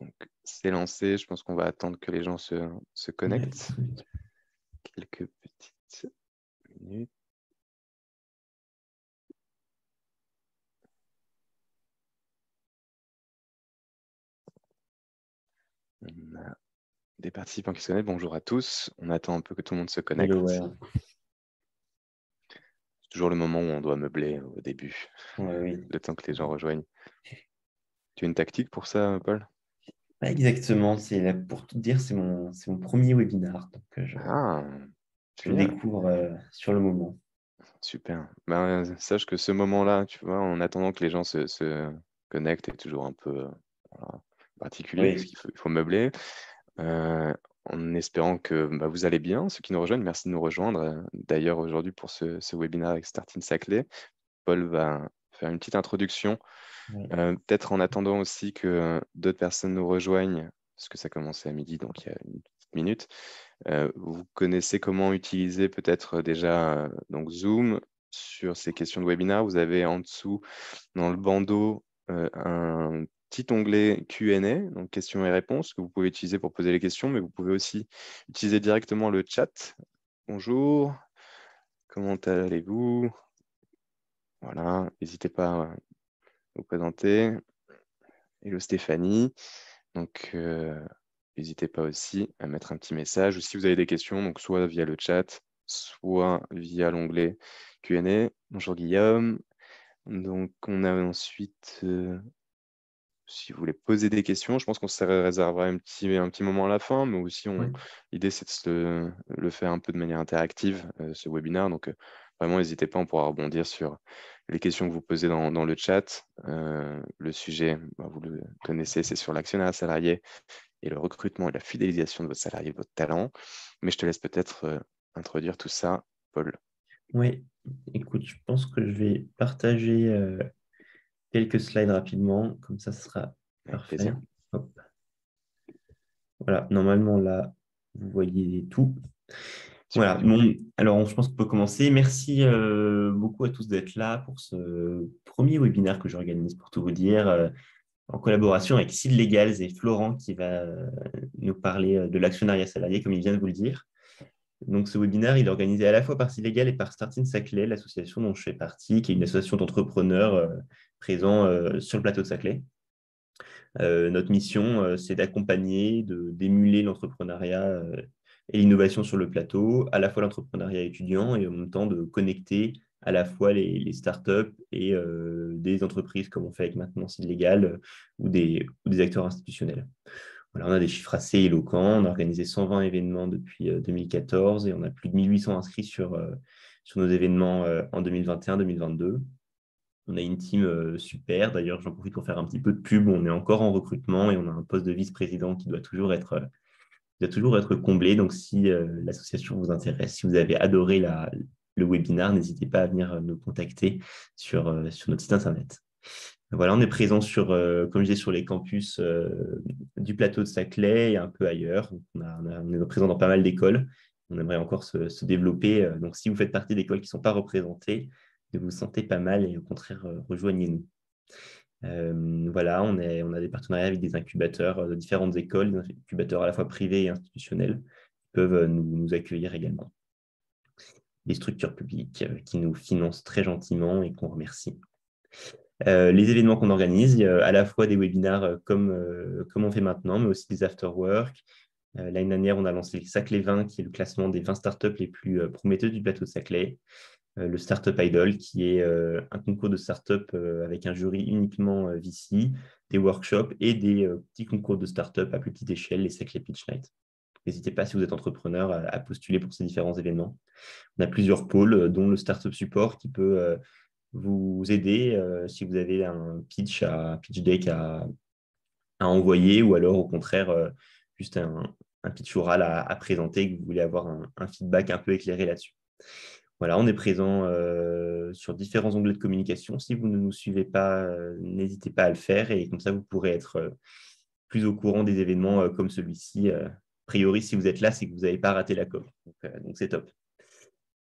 Donc, c'est lancé. Je pense qu'on va attendre que les gens se Ouais. connectent. Quelques petites minutes. On a des participants qui se connectent. Bonjour à tous. On attend un peu que tout le monde se Hello, connecte. ouais. C'est toujours le moment où on doit meubler au début, Ouais, oui. le temps que les gens rejoignent. Tu as une tactique pour ça, Paul? Pas exactement. Pour tout te dire, c'est mon premier webinar. Donc, Ah, je le génial. découvre sur le moment. Super. Ben, sache que ce moment-là, tu vois, en attendant que les gens se connectent, est toujours un peu voilà, particulier, parce Oui, qu'il faut meubler. En espérant que vous allez bien, ceux qui nous rejoignent, merci de nous rejoindre. D'ailleurs, aujourd'hui, pour ce webinaire avec Starting Saclay, Paul va faire une petite introduction. oui, Peut-être en attendant aussi que d'autres personnes nous rejoignent, parce que ça commençait à midi, donc il y a une petite minute. Vous connaissez comment utiliser peut-être déjà donc Zoom sur ces questions de webinaire. Vous avez en dessous, dans le bandeau, un petit onglet Q&A, donc questions et réponses, que vous pouvez utiliser pour poser les questions, mais vous pouvez aussi utiliser directement le chat. Bonjour, comment allez-vous? Voilà, n'hésitez pas à vous présenter. Hello Stéphanie. Donc, n'hésitez pas aussi à mettre un petit message ou si vous avez des questions, donc soit via le chat, soit via l'onglet Q&A. Bonjour Guillaume. Donc, on a ensuite, si vous voulez poser des questions, je pense qu'on se réservera un petit moment à la fin, mais aussi, oui. l'idée, c'est de le faire un peu de manière interactive, ce webinaire. Donc, vraiment, n'hésitez pas, on pourra rebondir sur les questions que vous posez dans le chat. Le sujet, vous le connaissez, c'est sur l'actionnariat salarié et le recrutement et la fidélisation de vos salariés, votre talent. Mais je te laisse peut-être introduire tout ça, Paul. Oui. Écoute, je pense que je vais partager quelques slides rapidement. Comme ça, ce sera Avec parfait. plaisir. Hop. Voilà, normalement, là, vous voyez tout. Voilà, Super. bon, alors je pense qu'on peut commencer. Merci beaucoup à tous d'être là pour ce premier webinaire que j'organise, pour tout vous dire, en collaboration avec Sid Legals et Florent qui va nous parler de l'actionnariat salarié, comme il vient de vous le dire. Donc, ce webinaire, il est organisé à la fois par Sid Legal et par Starting Saclay, l'association dont je fais partie, qui est une association d'entrepreneurs présents sur le plateau de Saclay. Notre mission, c'est d'accompagner, d'émuler l'entrepreneuriat et l'innovation sur le plateau, à la fois l'entrepreneuriat étudiant et en même temps de connecter à la fois les startups et des entreprises comme on fait avec maintenant Sid Legal ou des acteurs institutionnels. Voilà, on a des chiffres assez éloquents. On a organisé 120 événements depuis 2014 et on a plus de 1800 inscrits sur nos événements en 2021-2022. On a une team super. D'ailleurs, j'en profite pour faire un petit peu de pub. On est encore en recrutement et on a un poste de vice-président qui doit toujours être comblé. Donc, si l'association vous intéresse, si vous avez adoré le webinaire, n'hésitez pas à venir nous contacter sur notre site internet. Voilà, on est présent comme je disais, sur les campus du plateau de Saclay et un peu ailleurs. Donc, on est présent dans pas mal d'écoles. On aimerait encore se développer. Donc, si vous faites partie d'écoles qui ne sont pas représentées, ne vous sentez pas mal et au contraire, rejoignez-nous. Voilà, on a des partenariats avec des incubateurs de différentes écoles, des incubateurs à la fois privés et institutionnels, qui peuvent nous accueillir également. Des structures publiques qui nous financent très gentiment et qu'on remercie. Les événements qu'on organise, il y a à la fois des webinaires comme on fait maintenant, mais aussi des after-work. L'année dernière, on a lancé le Saclay 20, qui est le classement des 20 startups les plus prometteuses du plateau de Saclay. Le Startup Idol, qui est un concours de startup avec un jury uniquement VC, des workshops et des petits concours de startup à plus petite échelle, les Saclay Pitch Night. N'hésitez pas, si vous êtes entrepreneur, à postuler pour ces différents événements. On a plusieurs pôles, dont le Startup Support, qui peut vous aider si vous avez un pitch deck à envoyer ou alors au contraire juste un pitch oral à présenter et que vous voulez avoir un feedback un peu éclairé là-dessus. Voilà, on est présent sur différents onglets de communication. Si vous ne nous suivez pas, n'hésitez pas à le faire et comme ça, vous pourrez être plus au courant des événements comme celui-ci. A priori, si vous êtes là, c'est que vous n'avez pas raté la com. Donc c'est top.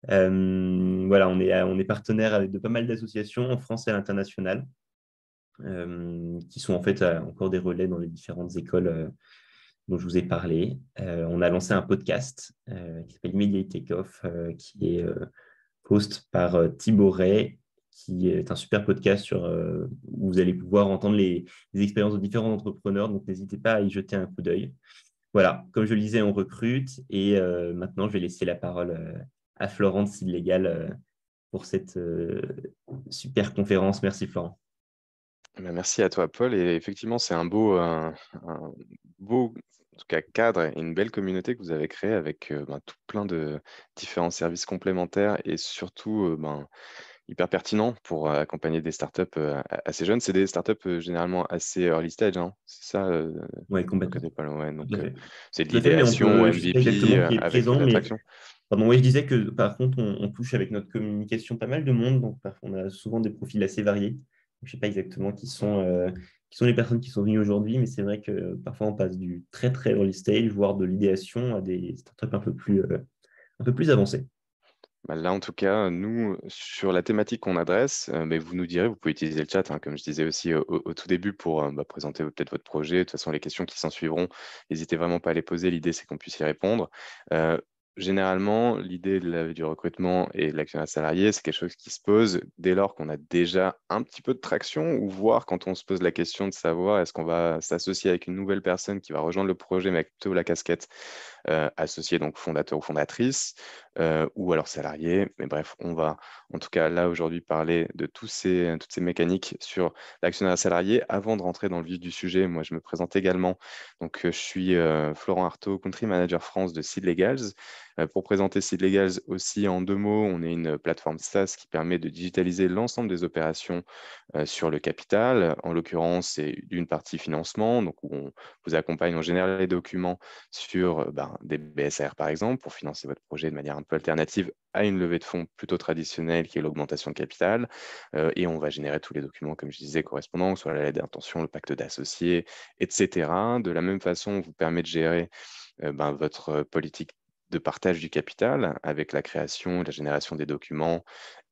Voilà, on est partenaire de pas mal d'associations en France et à l'international. qui sont en fait encore des relais dans les différentes écoles dont je vous ai parlé. On a lancé un podcast qui s'appelle Immediate Takeoff, qui est host par Thibaut Ray, qui est un super podcast où vous allez pouvoir entendre les expériences de différents entrepreneurs. Donc, n'hésitez pas à y jeter un coup d'œil. Voilà, comme je le disais, on recrute. Et maintenant, je vais laisser la parole à Florent de Seed Legal pour cette super conférence. Merci, Florent. Eh bien, merci à toi, Paul. Et effectivement, c'est un beau en tout cas, cadre et une belle communauté que vous avez créée avec tout plein de différents services complémentaires et surtout hyper pertinents pour accompagner des startups assez jeunes. C'est des startups généralement assez early stage, hein. C'est ça, Oui, de ton complètement. côté, Paul. Ouais, Tout à donc, fait. c'est de Tout à fait, mais on l'idéation au peut, je ne sais pas MVP exactement qui est avec présent, de mais l'attraction. pardon, oui, je disais que par contre, on touche avec notre communication pas mal de monde, donc on a souvent des profils assez variés. Je ne sais pas exactement qui sont les personnes qui sont venues aujourd'hui, mais c'est vrai que parfois on passe du très très early stage, voire de l'idéation à des startups un peu plus avancées. Bah, là, en tout cas, nous, sur la thématique qu'on adresse, mais vous nous direz, vous pouvez utiliser le chat, hein, comme je disais aussi au tout début, pour présenter peut-être votre projet. De toute façon, les questions qui s'en suivront, n'hésitez vraiment pas à les poser. L'idée, c'est qu'on puisse y répondre. Euh, Généralement, l'idée du recrutement et de l'actionnariat salarié, c'est quelque chose qui se pose dès lors qu'on a déjà un petit peu de traction, ou voire quand on se pose la question de savoir est-ce qu'on va s'associer avec une nouvelle personne qui va rejoindre le projet, mais avec plutôt la casquette associé, donc fondateur ou fondatrice, ou alors salarié. Mais bref, on va en tout cas là aujourd'hui parler de toutes ces mécaniques sur l'actionnariat salarié. Avant de rentrer dans le vif du sujet, moi je me présente également. Donc je suis Florent Artaud, Country Manager France de Seed Legals. Pour présenter Seed Legals aussi en deux mots, on est une plateforme SaaS qui permet de digitaliser l'ensemble des opérations sur le capital. En l'occurrence, c'est d'une partie financement, donc où on vous accompagne, on génère les documents sur des BSR par exemple, pour financer votre projet de manière un peu alternative à une levée de fonds plutôt traditionnelle qui est l'augmentation de capital. Et on va générer tous les documents, comme je disais, correspondants, soit la lettre d'intention, le pacte d'associés, etc. De la même façon, on vous permet de gérer votre politique de partage du capital avec la création et la génération des documents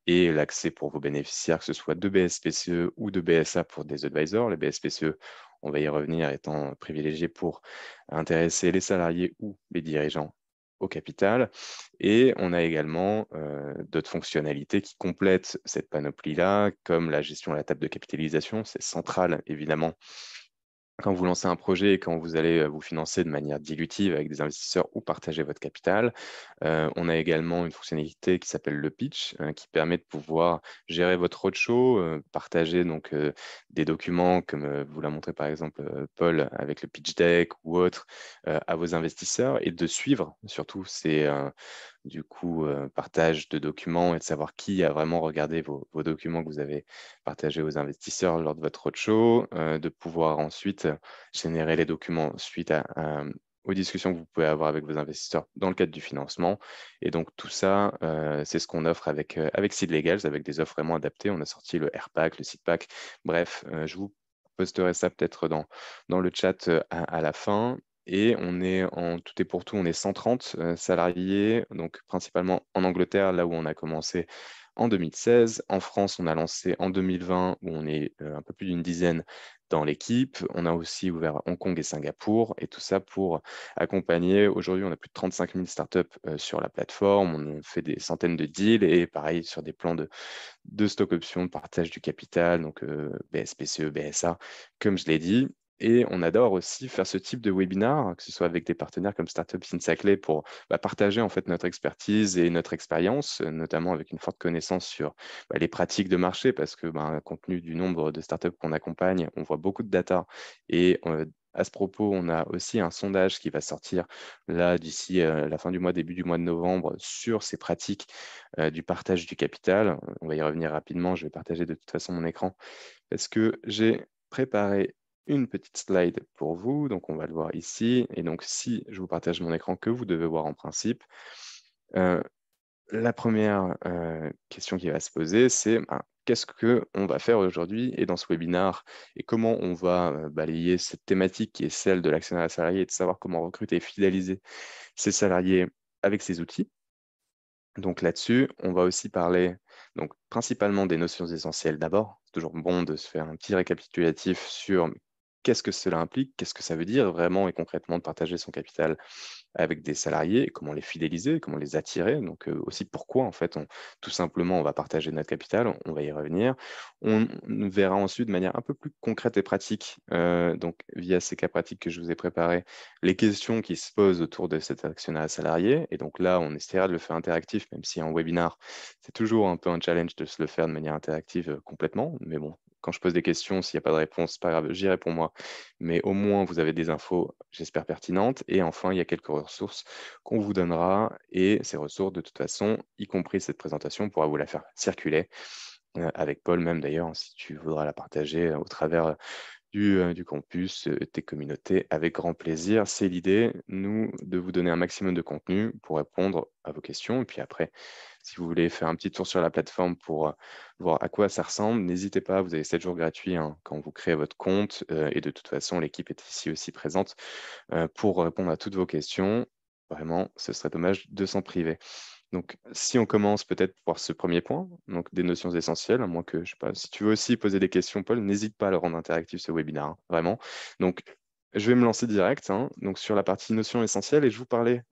et l'accès pour vos bénéficiaires, que ce soit de BSPCE ou de BSA pour des advisors. Les BSPCE, on va y revenir, étant privilégiés pour intéresser les salariés ou les dirigeants au capital. Et on a également d'autres fonctionnalités qui complètent cette panoplie-là, comme la gestion à la table de capitalisation. C'est central, évidemment, quand vous lancez un projet et quand vous allez vous financer de manière dilutive avec des investisseurs ou partager votre capital. On a également une fonctionnalité qui s'appelle le pitch, qui permet de pouvoir gérer votre roadshow, partager donc des documents comme vous l'a montré par exemple Paul avec le pitch deck ou autre à vos investisseurs et de suivre surtout ces partage de documents et de savoir qui a vraiment regardé vos documents que vous avez partagés aux investisseurs lors de votre roadshow, de pouvoir ensuite générer les documents suite aux discussions que vous pouvez avoir avec vos investisseurs dans le cadre du financement. Et donc, tout ça, c'est ce qu'on offre avec Seed Legals, avec des offres vraiment adaptées. On a sorti le AirPack, le SeedPack. Bref, je vous posterai ça peut-être dans le chat à la fin. Et on est en tout et pour tout, on est 130 salariés, donc principalement en Angleterre, là où on a commencé en 2016. En France, on a lancé en 2020, où on est un peu plus d'une dizaine dans l'équipe. On a aussi ouvert Hong Kong et Singapour, et tout ça pour accompagner. Aujourd'hui, on a plus de 35 000 startups sur la plateforme. On fait des centaines de deals, et pareil sur des plans de stock options, de partage du capital, donc BSPCE, BSA, comme je l'ai dit. Et on adore aussi faire ce type de webinar, que ce soit avec des partenaires comme Startup Saclay pour partager en fait notre expertise et notre expérience, notamment avec une forte connaissance sur les pratiques de marché, parce que compte tenu du nombre de startups qu'on accompagne, on voit beaucoup de data. Et à ce propos, on a aussi un sondage qui va sortir là d'ici la fin du mois, début du mois de novembre, sur ces pratiques du partage du capital. On va y revenir rapidement. Je vais partager de toute façon mon écran parce que j'ai préparé une petite slide pour vous. Donc, on va le voir ici. Et donc, si je vous partage mon écran, que vous devez voir en principe, la première question qui va se poser, c'est qu'est-ce qu'on va faire aujourd'hui et dans ce webinaire et comment on va balayer cette thématique qui est celle de l'actionnariat salarié et de savoir comment recruter et fidéliser ses salariés avec ces outils. Donc là-dessus, on va aussi parler Donc, principalement des notions essentielles d'abord. C'est toujours bon de se faire un petit récapitulatif sur qu'est-ce que cela implique, qu'est-ce que ça veut dire vraiment et concrètement de partager son capital avec des salariés, et comment les fidéliser, comment les attirer. Donc aussi pourquoi en fait, tout simplement, on va partager notre capital, on va y revenir. On verra ensuite de manière un peu plus concrète et pratique, donc via ces cas pratiques que je vous ai préparés, les questions qui se posent autour de cet actionnariat salarié. Et donc là, on essaiera de le faire interactif, même si en webinar, c'est toujours un peu un challenge de se le faire de manière interactive complètement. Mais bon, quand je pose des questions, s'il n'y a pas de réponse, c'est pas grave, j'y réponds moi. Mais au moins, vous avez des infos, j'espère, pertinentes. Et enfin, il y a quelques ressources qu'on vous donnera. Et ces ressources, de toute façon, y compris cette présentation, on pourra vous la faire circuler avec Paul même d'ailleurs, hein, si tu voudras la partager au travers du campus, tes communautés, avec grand plaisir. C'est l'idée, nous, de vous donner un maximum de contenu pour répondre à vos questions. Et puis après, si vous voulez faire un petit tour sur la plateforme pour voir à quoi ça ressemble, n'hésitez pas, vous avez 7 jours gratuits hein, quand vous créez votre compte. Et de toute façon, l'équipe est ici aussi présente pour répondre à toutes vos questions. Vraiment, ce serait dommage de s'en priver. Donc, si on commence peut-être par ce premier point, donc des notions essentielles, à moins que, je sais pas, si tu veux aussi poser des questions, Paul, n'hésite pas à le rendre interactif, ce webinaire, hein, vraiment. Donc, je vais me lancer direct, hein, donc sur la partie notions essentielles, et je vous parlais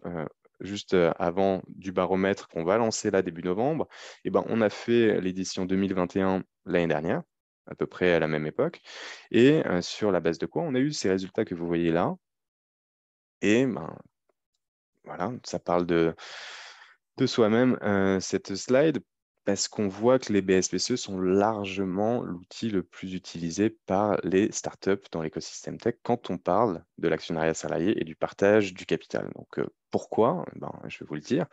juste avant du baromètre qu'on va lancer là début novembre. Et ben, on a fait l'édition 2021 l'année dernière, à peu près à la même époque, et sur la base de quoi on a eu ces résultats que vous voyez là. Et ben, voilà, ça parle de soi-même, cette slide, parce qu'on voit que les BSPCE sont largement l'outil le plus utilisé par les startups dans l'écosystème tech quand on parle de l'actionnariat salarié et du partage du capital. Donc, pourquoi? Ben, je vais vous le dire.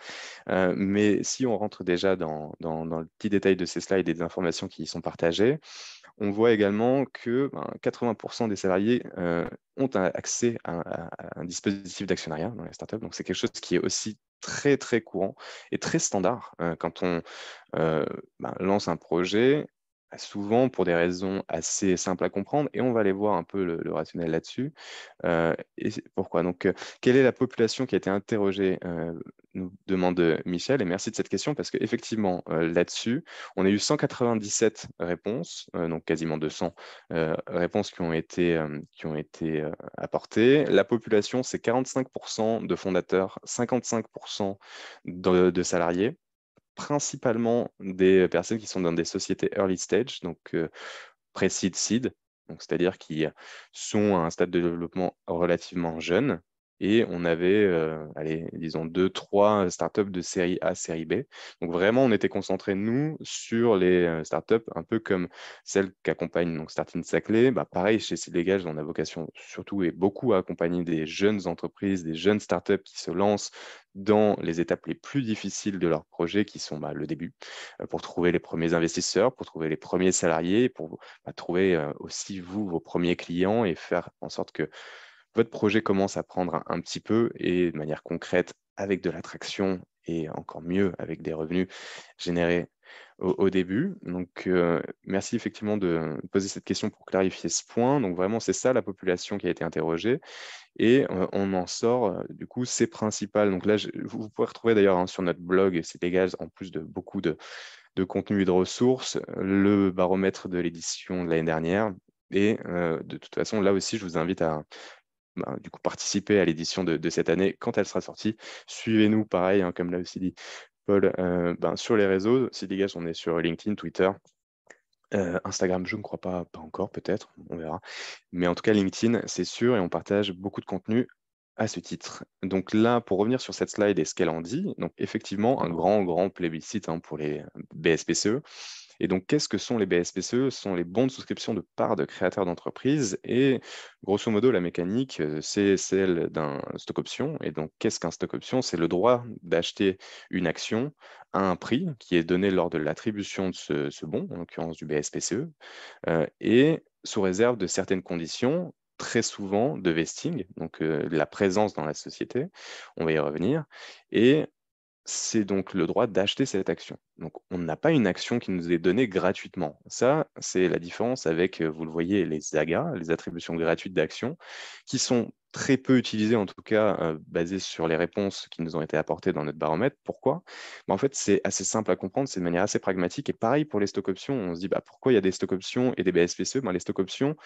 Mais si on rentre déjà dans le petit détail de ces slides et des informations qui y sont partagées, on voit également que 80% des salariés ont accès à un dispositif d'actionnariat dans les startups. Donc, c'est quelque chose qui est aussi très, très courant et très standard quand on euh, lance un projet, souvent pour des raisons assez simples à comprendre, et on va aller voir un peu le rationnel là-dessus. Pourquoi? Donc, quelle est la population qui a été interrogée, nous demande Michel, et merci de cette question, parce qu'effectivement, là-dessus, on a eu 197 réponses, donc quasiment 200 réponses qui ont été apportées. La population, c'est 45% de fondateurs, 55% de salariés, principalement des personnes qui sont dans des sociétés early stage, donc pré-seed, seed, donc c'est-à-dire qui sont à un stade de développement relativement jeune. Et on avait, allez, disons, 2, 3 startups de série A, série B. Donc vraiment, on était concentrés, nous, sur les startups, un peu comme celles qu'accompagne donc Starting Saclay. Bah, pareil, chez Cédégage, on a vocation surtout et beaucoup à accompagner des jeunes entreprises, des jeunes startups qui se lancent dans les étapes les plus difficiles de leur projet, qui sont le début, pour trouver les premiers investisseurs, pour trouver les premiers salariés, pour trouver aussi, vous, vos premiers clients et faire en sorte que votre projet commence à prendre un petit peu et de manière concrète avec de l'attraction et encore mieux avec des revenus générés au début. Donc, merci effectivement de poser cette question pour clarifier ce point. Donc, vraiment, c'est ça la population qui a été interrogée. Et on en sort, du coup, c'est principal. Donc là, vous pouvez retrouver d'ailleurs sur notre blog, c'est légal, en plus de beaucoup de contenu et de ressources, le baromètre de l'édition de l'année dernière. Et de toute façon, là aussi, je vous invite à du coup, participer à l'édition de cette année quand elle sera sortie. Suivez-nous, pareil, hein, comme l'a aussi dit Paul, sur les réseaux. Cdgage, on est sur LinkedIn, Twitter. Instagram, je ne crois pas encore, peut-être, on verra. Mais en tout cas, LinkedIn, c'est sûr, et on partage beaucoup de contenu à ce titre. Donc là, pour revenir sur cette slide et ce qu'elle en dit, donc effectivement, un grand, grand plébiscite hein, pour les BSPCE. Et donc, qu'est-ce que sont les BSPCE? Ce sont les bons de souscription de parts de créateurs d'entreprises. Et grosso modo, la mécanique, c'est celle d'un stock option. Et donc, qu'est-ce qu'un stock option? C'est le droit d'acheter une action à un prix qui est donné lors de l'attribution de ce bon, en l'occurrence du BSPCE, et sous réserve de certaines conditions, très souvent de vesting, donc la présence dans la société, on va y revenir, et c'est donc le droit d'acheter cette action. Donc, on n'a pas une action qui nous est donnée gratuitement. Ça, c'est la différence avec, vous le voyez, les AGA, les attributions gratuites d'actions, qui sont très peu utilisé, en tout cas, basé sur les réponses qui nous ont été apportées dans notre baromètre. Pourquoi? En fait, c'est assez simple à comprendre, c'est de manière assez pragmatique. Et pareil pour les stock options, on se dit pourquoi il y a des stock options et des BSPCE? Les stock options,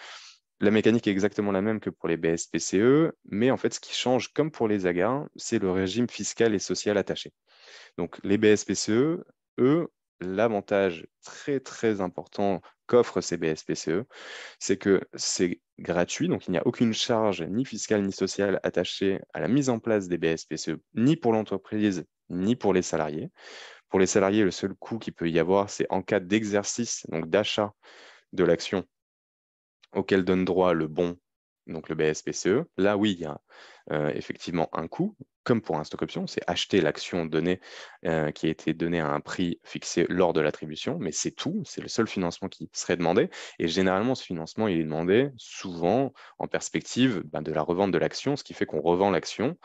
la mécanique est exactement la même que pour les BSPCE, mais en fait, ce qui change, comme pour les AGA, c'est le régime fiscal et social attaché. Donc, les BSPCE, eux, l'avantage très, très important qu'offrent ces BSPCE, c'est que c'est gratuit, donc il n'y a aucune charge ni fiscale ni sociale attachée à la mise en place des BSPCE, ni pour l'entreprise, ni pour les salariés. Pour les salariés, le seul coût qu'il peut y avoir, c'est en cas d'exercice, donc d'achat de l'action auquel donne droit le bon, donc le BSPCE. Là, oui, il y a effectivement un coût, comme pour un stock option, c'est acheter l'action donnée qui a été donnée à un prix fixé lors de l'attribution, mais c'est tout, c'est le seul financement qui serait demandé. Et généralement, ce financement, il est demandé souvent en perspective de la revente de l'action, ce qui fait qu'on revend l'action.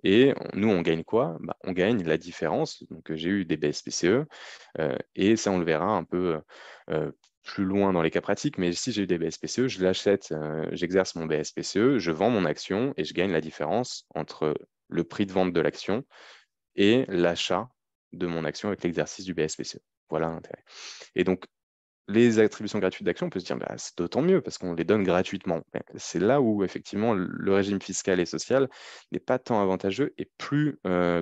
Et nous, on gagne quoi? On gagne la différence. Donc, j'ai eu des BSPCE et ça, on le verra un peu plus loin dans les cas pratiques. Mais si j'ai eu des BSPCE, je l'achète, j'exerce mon BSPCE, je vends mon action et je gagne la différence entre le prix de vente de l'action et l'achat de mon action avec l'exercice du BSPCE. Voilà l'intérêt. Et donc, les attributions gratuites d'actions, on peut se dire c'est d'autant mieux parce qu'on les donne gratuitement. C'est là où effectivement le régime fiscal et social n'est pas tant avantageux et plus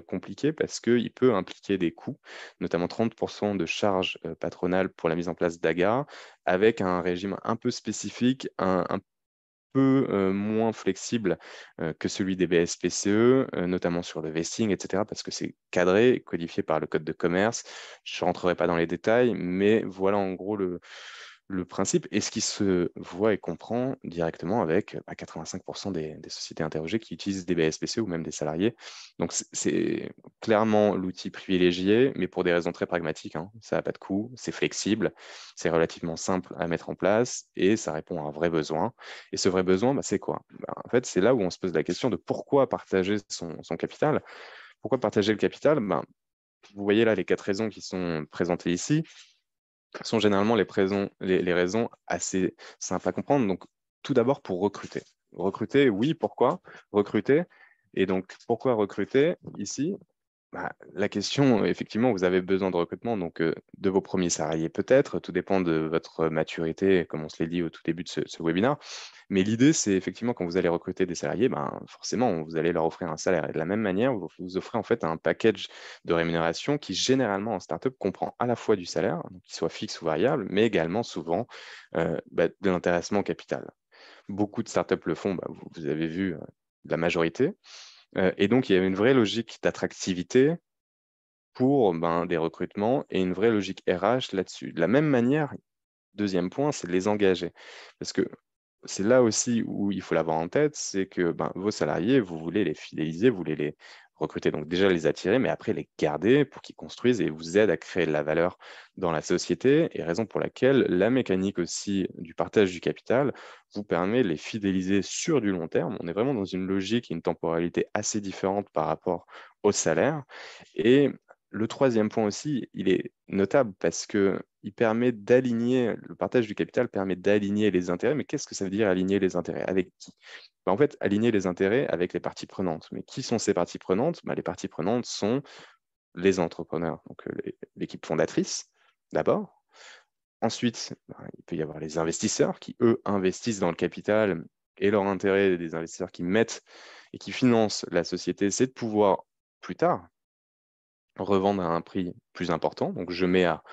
compliqué parce qu'il peut impliquer des coûts, notamment 30% de charges patronales pour la mise en place d'AGA, avec un régime un peu spécifique, un peu moins flexible que celui des BSPCE, notamment sur le vesting, etc., parce que c'est cadré, codifié par le code de commerce. Je ne rentrerai pas dans les détails, mais voilà en gros le principe et ce qui se voit et comprend directement avec 85% des sociétés interrogées qui utilisent des BSPCE ou même des salariés. Donc, c'est clairement l'outil privilégié, mais pour des raisons très pragmatiques, hein. Ça n'a pas de coût, c'est flexible, c'est relativement simple à mettre en place et ça répond à un vrai besoin. Et ce vrai besoin, c'est quoi? En fait, c'est là où on se pose la question de pourquoi partager son capital. Pourquoi partager le capital? Vous voyez là les 4 raisons qui sont présentées ici sont généralement les raisons assez simples à comprendre. Donc, tout d'abord pour recruter. Recruter, oui, pourquoi? Recruter. Et donc, pourquoi recruter ici? La question, effectivement, vous avez besoin de recrutement, donc de vos premiers salariés peut-être, tout dépend de votre maturité, comme on se l'est dit au tout début de ce webinaire. Mais l'idée, c'est effectivement quand vous allez recruter des salariés, forcément, vous allez leur offrir un salaire. Et de la même manière, vous offrez en fait un package de rémunération qui, généralement, en startup, comprend à la fois du salaire, donc qu'il soit fixe ou variable, mais également souvent de l'intéressement au capital. Beaucoup de startups le font, vous avez vu la majorité. Et donc, il y a une vraie logique d'attractivité pour des recrutements et une vraie logique RH là-dessus. De la même manière, deuxième point, c'est de les engager. Parce que c'est là aussi où il faut l'avoir en tête, c'est que vos salariés, vous voulez les fidéliser, vous voulez les recruter, donc déjà les attirer, mais après les garder pour qu'ils construisent et vous aident à créer de la valeur dans la société, et raison pour laquelle la mécanique aussi du partage du capital vous permet de les fidéliser sur du long terme. On est vraiment dans une logique et une temporalité assez différente par rapport au salaire. Et le troisième point aussi, il est notable parce que il permet d'aligner, le partage du capital permet d'aligner les intérêts. Mais qu'est-ce que ça veut dire aligner les intérêts? Avec qui? En fait, aligner les intérêts avec les parties prenantes. Mais qui sont ces parties prenantes? Les parties prenantes sont les entrepreneurs, donc l'équipe fondatrice d'abord. Ensuite, il peut y avoir les investisseurs qui, eux, investissent dans le capital et leur intérêt des investisseurs qui mettent et qui financent la société, c'est de pouvoir plus tard revendre à un prix plus important. Donc, je mets à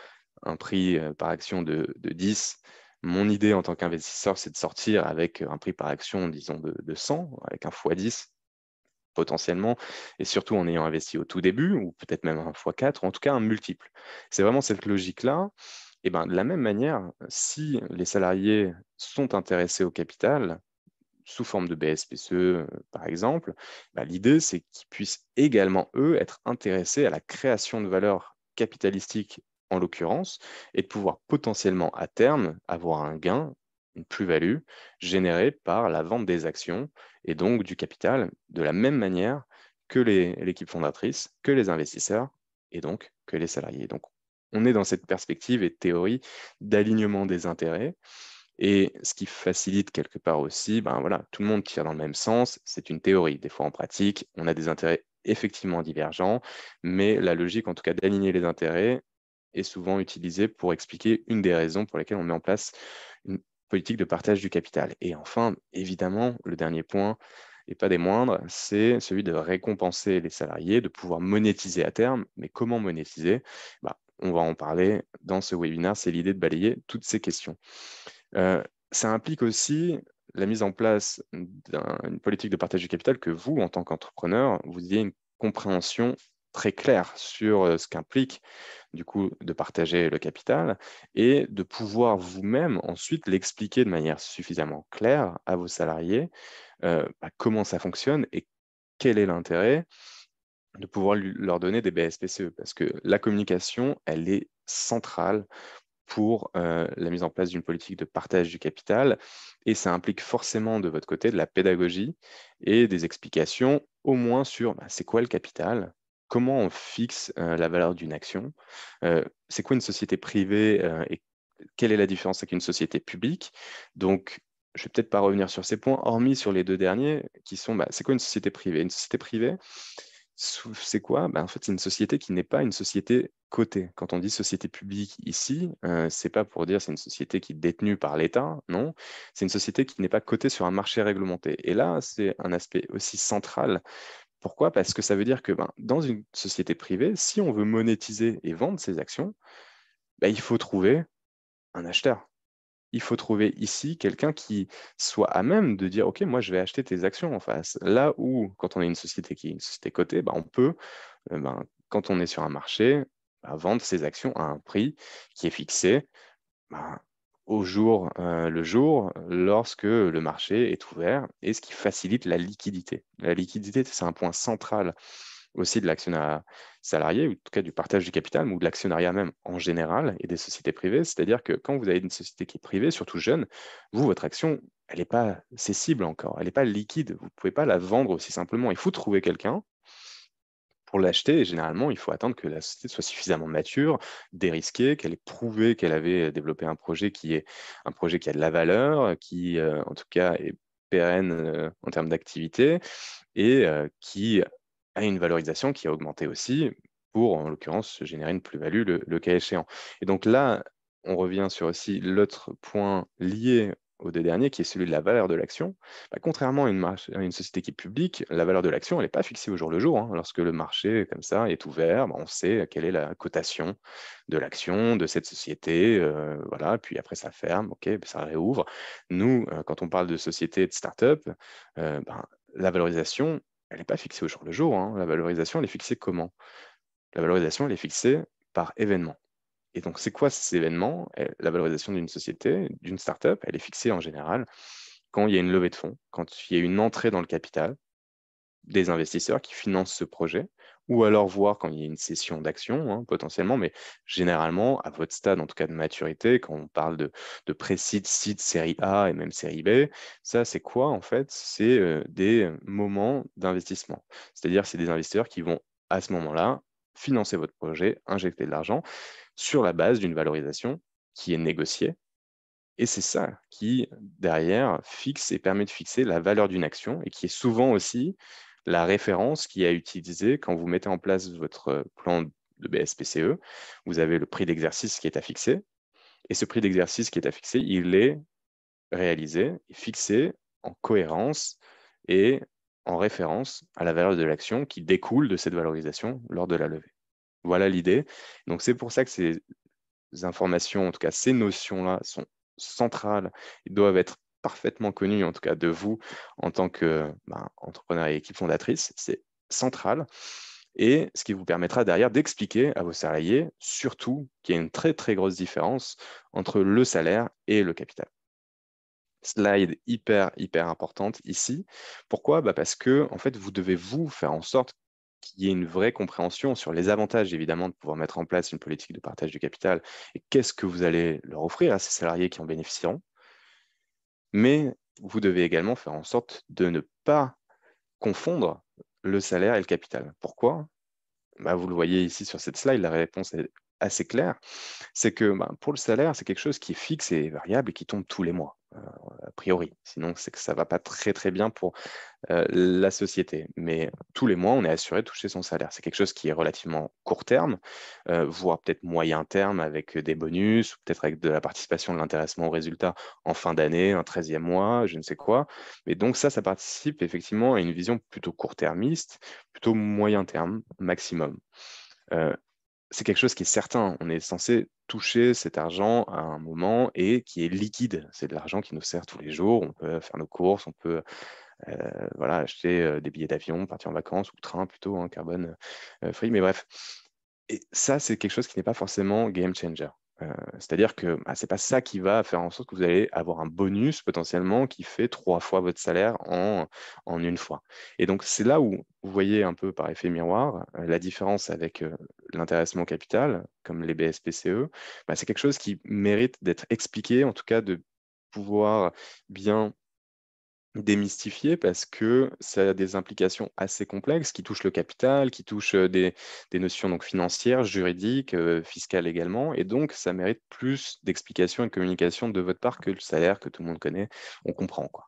un prix par action de 10. Mon idée en tant qu'investisseur, c'est de sortir avec un prix par action, disons, de 100, avec un x10 potentiellement, et surtout en ayant investi au tout début, ou peut-être même un x4, ou en tout cas un multiple. C'est vraiment cette logique-là. Et de la même manière, si les salariés sont intéressés au capital, sous forme de BSPCE, par exemple, l'idée, c'est qu'ils puissent également, eux, être intéressés à la création de valeur capitalistique, en l'occurrence, et de pouvoir potentiellement, à terme, avoir un gain, une plus-value générée par la vente des actions et donc du capital, de la même manière que l'équipe fondatrice, que les investisseurs et donc que les salariés. Donc, on est dans cette perspective et théorie d'alignement des intérêts Et ce qui facilite quelque part aussi, ben voilà, tout le monde tire dans le même sens, c'est une théorie. Des fois en pratique, on a des intérêts effectivement divergents, mais la logique, en tout cas d'aligner les intérêts, est souvent utilisée pour expliquer une des raisons pour lesquelles on met en place une politique de partage du capital. Et enfin, évidemment, le dernier point, et pas des moindres, c'est celui de récompenser les salariés, de pouvoir monétiser à terme. Mais comment monétiser? Bah, on va en parler dans ce webinaire, c'est l'idée de balayer toutes ces questions. Ça implique aussi la mise en place d'une politique de partage du capital que vous, en tant qu'entrepreneur, vous ayez une compréhension très claire sur ce qu'implique du coup de partager le capital et de pouvoir vous-même ensuite l'expliquer de manière suffisamment claire à vos salariés comment ça fonctionne et quel est l'intérêt de pouvoir leur donner des BSPCE parce que la communication, elle est centrale pour la mise en place d'une politique de partage du capital. Et ça implique forcément de votre côté de la pédagogie et des explications au moins sur c'est quoi le capital, comment on fixe la valeur d'une action, c'est quoi une société privée et quelle est la différence avec une société publique. Donc, je ne vais peut-être pas revenir sur ces points, hormis sur les deux derniers, qui sont, c'est quoi une société privée? Une société privée, c'est quoi? En fait, c'est une société qui n'est pas une société cotée. Quand on dit société publique ici, c'est pas pour dire c'est une société qui est détenue par l'État, non. C'est une société qui n'est pas cotée sur un marché réglementé. Et là, c'est un aspect aussi central. Pourquoi? Parce que ça veut dire que dans une société privée, si on veut monétiser et vendre ses actions, il faut trouver un acheteur. Il faut trouver ici quelqu'un qui soit à même de dire, OK, moi, je vais acheter tes actions en face. Là où, quand on est une société qui est une société cotée, on peut, quand on est sur un marché, vendre ses actions à un prix qui est fixé ben, le jour, lorsque le marché est ouvert, et ce qui facilite la liquidité. La liquidité, c'est un point central aussi de l'actionnariat salarié, ou en tout cas du partage du capital, ou de l'actionnariat même en général, et des sociétés privées. C'est-à-dire que quand vous avez une société qui est privée, surtout jeune, vous, votre action, elle n'est pas cessible encore, elle n'est pas liquide. Vous ne pouvez pas la vendre aussi simplement. Il faut trouver quelqu'un pour l'acheter, généralement, il faut attendre que la société soit suffisamment mature, dérisquée, qu'elle ait prouvé qu'elle avait développé un projet qui est un projet qui a de la valeur, qui en tout cas est pérenne en termes d'activité et qui a une valorisation qui a augmenté aussi pour, en l'occurrence, générer une plus-value le cas échéant. Et donc là, on revient sur aussi l'autre point lié aux deux derniers, qui est celui de la valeur de l'action. Contrairement à une société qui est publique, la valeur de l'action, elle n'est pas fixée au jour le jour, hein. Lorsque le marché, comme ça, est ouvert, on sait quelle est la cotation de l'action de cette société. Voilà, puis après, ça ferme, OK, ça réouvre. Nous, quand on parle de société, de start-up, la valorisation, elle n'est pas fixée au jour le jour, hein. La valorisation, elle est fixée comment? La valorisation, elle est fixée par événement. Et donc, c'est quoi ces événements? La valorisation d'une société, d'une startup, elle est fixée en général quand il y a une levée de fonds, quand il y a une entrée dans le capital des investisseurs qui financent ce projet, ou alors voir quand il y a une cession d'actions, hein, potentiellement, mais généralement, à votre stade, en tout cas de maturité, quand on parle de pré-seed, seed, série A et même série B, ça, c'est quoi en fait? C'est des moments d'investissement. C'est-à-dire, c'est des investisseurs qui vont, à ce moment-là, financer votre projet, injecter de l'argent sur la base d'une valorisation qui est négociée. Et c'est ça qui, derrière, fixe et permet de fixer la valeur d'une action et qui est souvent aussi la référence qui est à utiliser quand vous mettez en place votre plan de BSPCE. Vous avez le prix d'exercice qui est à fixer. Et ce prix d'exercice qui est à fixer, il est réalisé et fixé en cohérence et en référence à la valeur de l'action qui découle de cette valorisation lors de la levée. Voilà l'idée. Donc c'est pour ça que ces informations, en tout cas ces notions-là, sont centrales et doivent être parfaitement connues, en tout cas de vous en tant qu'entrepreneur et équipe fondatrice. C'est central. Et ce qui vous permettra derrière d'expliquer à vos salariés, surtout qu'il y a une très, très grosse différence entre le salaire et le capital. Slide hyper, hyper importante ici. Pourquoi? Parce que en fait, vous devez vous faire en sorte qu'il y ait une vraie compréhension sur les avantages, évidemment, de pouvoir mettre en place une politique de partage du capital et qu'est-ce que vous allez leur offrir à ces salariés qui en bénéficieront. Mais vous devez également faire en sorte de ne pas confondre le salaire et le capital. Pourquoi? Vous le voyez ici sur cette slide, la réponse est assez clair, c'est que pour le salaire, c'est quelque chose qui est fixe et variable et qui tombe tous les mois, a priori. Sinon, c'est que ça ne va pas très très bien pour la société. Mais tous les mois, on est assuré de toucher son salaire. C'est quelque chose qui est relativement court terme, voire peut-être moyen terme avec des bonus, ou peut-être avec de la participation de l'intéressement au résultat en fin d'année, un 13e mois, je ne sais quoi. Mais donc ça participe effectivement à une vision plutôt court-termiste, plutôt moyen terme, maximum. Euh, c'est quelque chose qui est certain. On est censé toucher cet argent à un moment et qui est liquide. C'est de l'argent qui nous sert tous les jours. On peut faire nos courses, on peut voilà, acheter des billets d'avion, partir en vacances ou train plutôt, en carbone free. Mais bref, et ça, c'est quelque chose qui n'est pas forcément game changer. C'est-à-dire que c'est pas ça qui va faire en sorte que vous allez avoir un bonus potentiellement qui fait 3 fois votre salaire en une fois. Et donc, c'est là où vous voyez un peu par effet miroir la différence avec l'intéressement capital, comme les BSPCE. C'est quelque chose qui mérite d'être expliqué, en tout cas de pouvoir bien démystifier parce que ça a des implications assez complexes qui touchent le capital, qui touchent des notions donc financières, juridiques, fiscales également. Et donc, ça mérite plus d'explications et de communication de votre part que le salaire que tout le monde connaît, on comprend, quoi.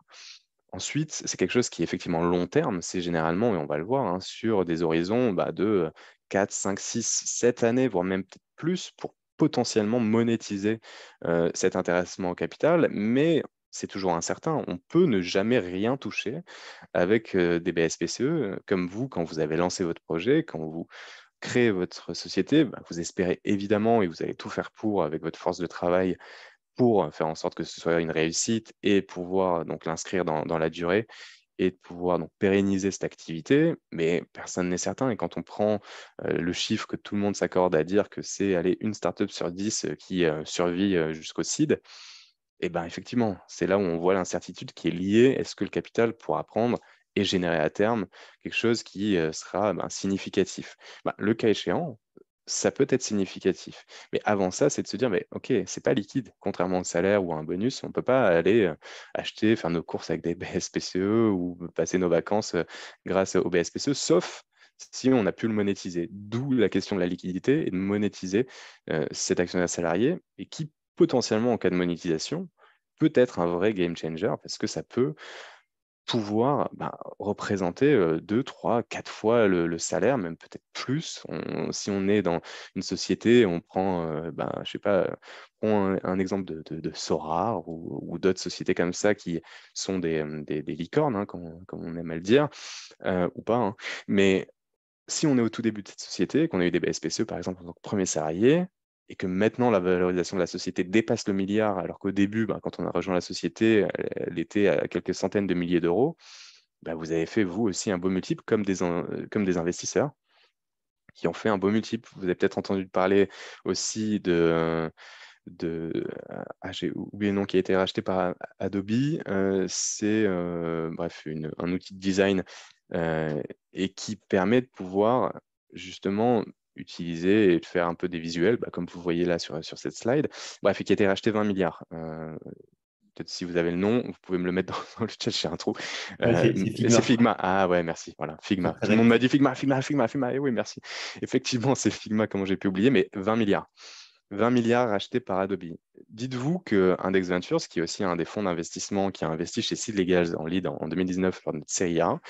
Ensuite, c'est quelque chose qui est effectivement long terme. C'est généralement, et on va le voir, sur des horizons de 4, 5, 6, 7 années, voire même peut-être plus, pour potentiellement monétiser cet intéressement au capital. Mais c'est toujours incertain. On peut ne jamais rien toucher avec des BSPCE. Comme vous, quand vous avez lancé votre projet, quand vous créez votre société, vous espérez évidemment, et vous allez tout faire pour, avec votre force de travail, pour faire en sorte que ce soit une réussite et pouvoir donc l'inscrire dans la durée et de pouvoir donc pérenniser cette activité, mais personne n'est certain. Et quand on prend le chiffre que tout le monde s'accorde à dire que c'est aller une startup sur 10 qui survit jusqu'au seed, et ben effectivement, c'est là où on voit l'incertitude qui est liée. Est-ce que le capital pourra prendre et générer à terme quelque chose qui sera significatif? Le cas échéant, ça peut être significatif. Mais avant ça, c'est de se dire, mais OK, c'est pas liquide. Contrairement au salaire ou à un bonus, on peut pas aller acheter, faire nos courses avec des BSPCE ou passer nos vacances grâce au BSPCE, sauf si on a pu le monétiser. D'où la question de la liquidité et de monétiser cet actionnaire salarié et qui, potentiellement, en cas de monétisation, peut être un vrai game changer parce que ça peut pouvoir représenter 2, 3, 4 fois le salaire, même peut-être plus. Si on est dans une société, on prend, je sais pas, prends un exemple de Sorar ou d'autres sociétés comme ça qui sont des licornes, comme on aime à le dire, ou pas, mais si on est au tout début de cette société, qu'on a eu des BSPCE par exemple en tant que premier salarié, et que maintenant la valorisation de la société dépasse le milliard, alors qu'au début, quand on a rejoint la société, elle était à quelques centaines de milliers d'euros, vous avez fait vous aussi un beau multiple comme des investisseurs qui ont fait un beau multiple. Vous avez peut-être entendu parler aussi j'ai oublié le nom, qui a été racheté par Adobe. C'est bref un outil de design et qui permet de pouvoir justement utiliser et de faire un peu des visuels, comme vous voyez là sur cette slide. Bref, et qui a été racheté 20 milliards. Peut-être si vous avez le nom, vous pouvez me le mettre dans le chat, j'ai un trou. Ouais, c'est C'est Figma. Figma. Ah ouais, merci. Voilà, Ils sont Figma. très Tout le monde m'a dit actifs. Figma, Figma, Figma, Figma. Et oui, merci. Effectivement, c'est Figma, comment j'ai pu oublier, mais 20 milliards. 20 milliards rachetés par Adobe. Dites-vous que Index Ventures, qui est aussi un des fonds d'investissement qui a investi chez Seed Legals en lead en 2019 lors de notre série A,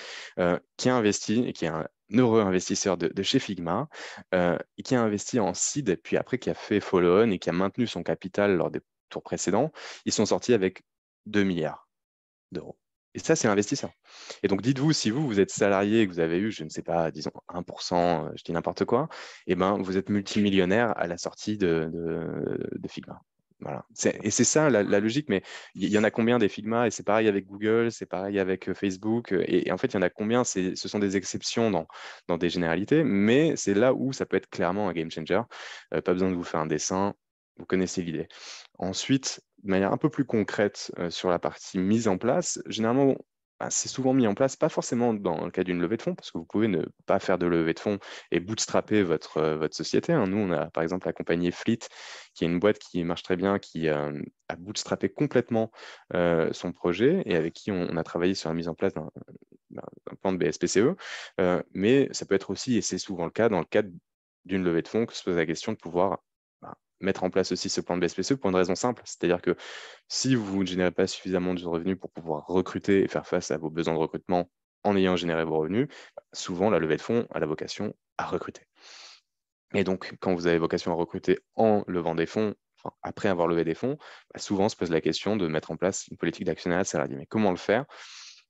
qui a investi et qui est un heureux investisseur de chez Figma, et qui a investi en seed, puis après qui a fait follow-on et qui a maintenu son capital lors des tours précédents, ils sont sortis avec 2 milliards d'euros. Et ça, c'est l'investisseur. Et donc, dites-vous, si vous êtes salarié et que vous avez eu, je ne sais pas, disons 1%, je dis n'importe quoi, eh ben, vous êtes multimillionnaire à la sortie de Figma. Voilà. Et c'est ça la logique, mais il y en a combien des Figma? Et c'est pareil avec Google, c'est pareil avec Facebook. Et en fait, il y en a combien? Ce sont des exceptions dans des généralités, mais c'est là où ça peut être clairement un game changer. Pas besoin de vous faire un dessin, vous connaissez l'idée. Ensuite, de manière un peu plus concrète sur la partie mise en place, généralement, c'est souvent mis en place, pas forcément dans le cas d'une levée de fonds, parce que vous pouvez ne pas faire de levée de fonds et bootstrapper votre société. Nous, on a par exemple accompagné Fleet, qui est une boîte qui marche très bien, qui a bootstrappé complètement son projet et avec qui on a travaillé sur la mise en place d'un plan de BSPCE. Mais ça peut être aussi, et c'est souvent le cas, dans le cadre d'une levée de fonds, que se pose la question de pouvoir mettre en place aussi ce plan de BSPCE pour une raison simple, c'est-à-dire que si vous ne générez pas suffisamment de revenus pour pouvoir recruter et faire face à vos besoins de recrutement en ayant généré vos revenus, souvent la levée de fonds a la vocation à recruter. Et donc, quand vous avez vocation à recruter en levant des fonds, enfin, après avoir levé des fonds, souvent se pose la question de mettre en place une politique d'actionnariat salarié. Mais comment le faire?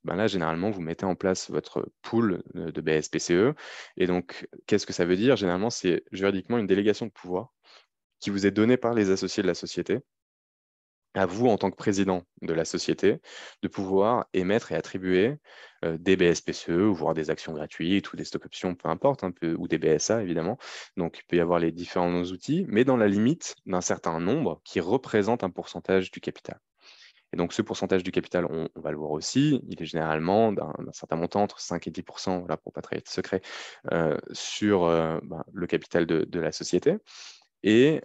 Là, généralement, vous mettez en place votre pool de BSPCE. Et donc, qu'est-ce que ça veut dire? Généralement, c'est juridiquement une délégation de pouvoir qui vous est donnée par les associés de la société à vous, en tant que président de la société, de pouvoir émettre et attribuer des BSPCE, voire des actions gratuites ou des stock options, peu importe, ou des BSA, évidemment. Donc, il peut y avoir les différents outils, mais dans la limite d'un certain nombre qui représente un pourcentage du capital. Et donc, ce pourcentage du capital, on va le voir aussi, il est généralement d'un certain montant, entre 5 et 10%, voilà, pour ne pas trahir de secret, sur le capital de la société. Et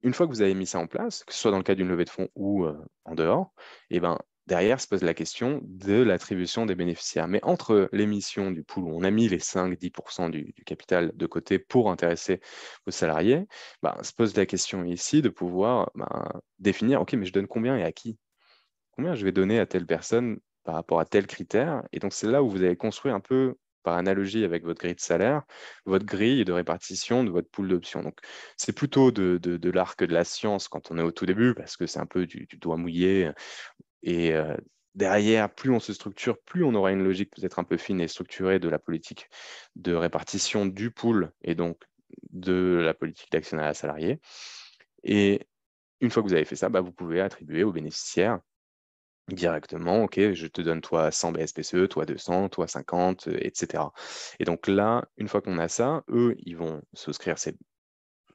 une fois que vous avez mis ça en place, que ce soit dans le cas d'une levée de fonds ou en dehors, et derrière se pose la question de l'attribution des bénéficiaires. Mais entre l'émission du pool où on a mis les 5-10% du capital de côté pour intéresser vos salariés, se pose la question ici de pouvoir définir, OK, mais je donne combien et à qui? Combien je vais donner à telle personne par rapport à tel critère? Et donc, c'est là où vous allez construire un peu, par analogie avec votre grille de salaire, votre grille de répartition de votre pool d'options. Donc, c'est plutôt de l'art que de la science quand on est au tout début, parce que c'est un peu du doigt mouillé. Et derrière, plus on se structure, plus on aura une logique peut-être un peu fine et structurée de la politique de répartition du pool et donc de la politique d'actionnariat salarié. Et une fois que vous avez fait ça, vous pouvez attribuer aux bénéficiaires directement, OK, je te donne toi 100 BSPCE, toi 200, toi 50, etc. Et donc là, une fois qu'on a ça, eux, ils vont souscrire ces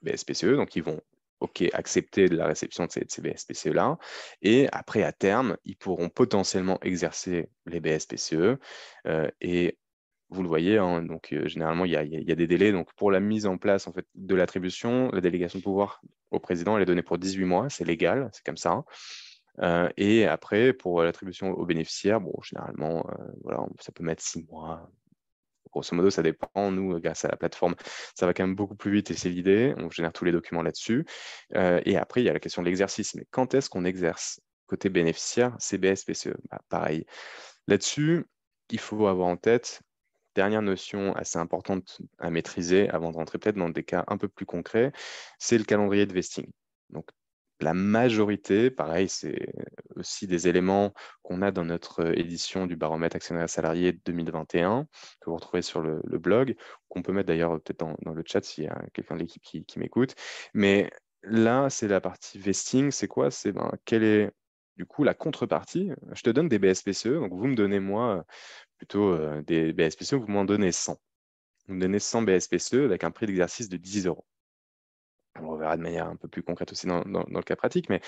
BSPCE, donc ils vont OK, accepter de la réception de ces BSPCE-là. Et après, à terme, ils pourront potentiellement exercer les BSPCE. Et vous le voyez, hein, donc généralement, il y a des délais. Donc pour la mise en place en fait, de l'attribution, la délégation de pouvoir au président, elle est donnée pour 18 mois, c'est légal, c'est comme ça. Et après, pour l'attribution aux bénéficiaires, bon, généralement, voilà, ça peut mettre 6 mois. Grosso modo, ça dépend. Nous, grâce à la plateforme, ça va quand même beaucoup plus vite et c'est l'idée. On génère tous les documents là-dessus. Et après, il y a la question de l'exercice. Mais quand est-ce qu'on exerce côté bénéficiaire ces BSPCE? Pareil. Là-dessus, il faut avoir en tête, dernière notion assez importante à maîtriser avant de rentrer peut-être dans des cas un peu plus concrets, c'est le calendrier de vesting. Donc, la majorité, pareil, c'est aussi des éléments qu'on a dans notre édition du baromètre actionnaire salarié 2021, que vous retrouvez sur le blog, qu'on peut mettre d'ailleurs peut-être dans le chat s'il y a quelqu'un de l'équipe qui m'écoute. Mais là, c'est la partie vesting. C'est quoi? C'est quelle est du coup la contrepartie? Je te donne des BSPCE, donc vous me donnez moi plutôt des BSPCE, vous m'en donnez 100. Vous me donnez 100 BSPCE avec un prix d'exercice de 10 euros. On reverra de manière un peu plus concrète aussi dans le cas pratique, mais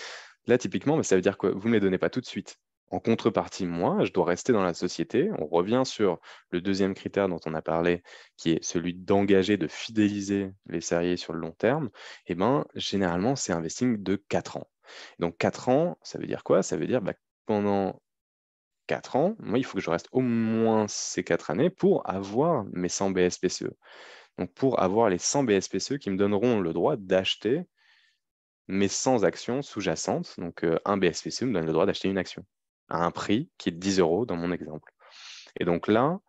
là, typiquement, ça veut dire que vous ne me les donnez pas tout de suite. En contrepartie, moi, je dois rester dans la société. On revient sur le deuxième critère dont on a parlé, qui est celui d'engager, de fidéliser les salariés sur le long terme. Et généralement, c'est un vesting de 4 ans. Donc, 4 ans, ça veut dire quoi? Ça veut dire pendant 4 ans, moi, il faut que je reste au moins ces 4 années pour avoir mes 100 BSPCE. Donc, pour avoir les 100 BSPCE qui me donneront le droit d'acheter mes 100 actions sous-jacentes. Donc, un BSPCE me donne le droit d'acheter une action à un prix qui est de 10 euros dans mon exemple. Et donc là,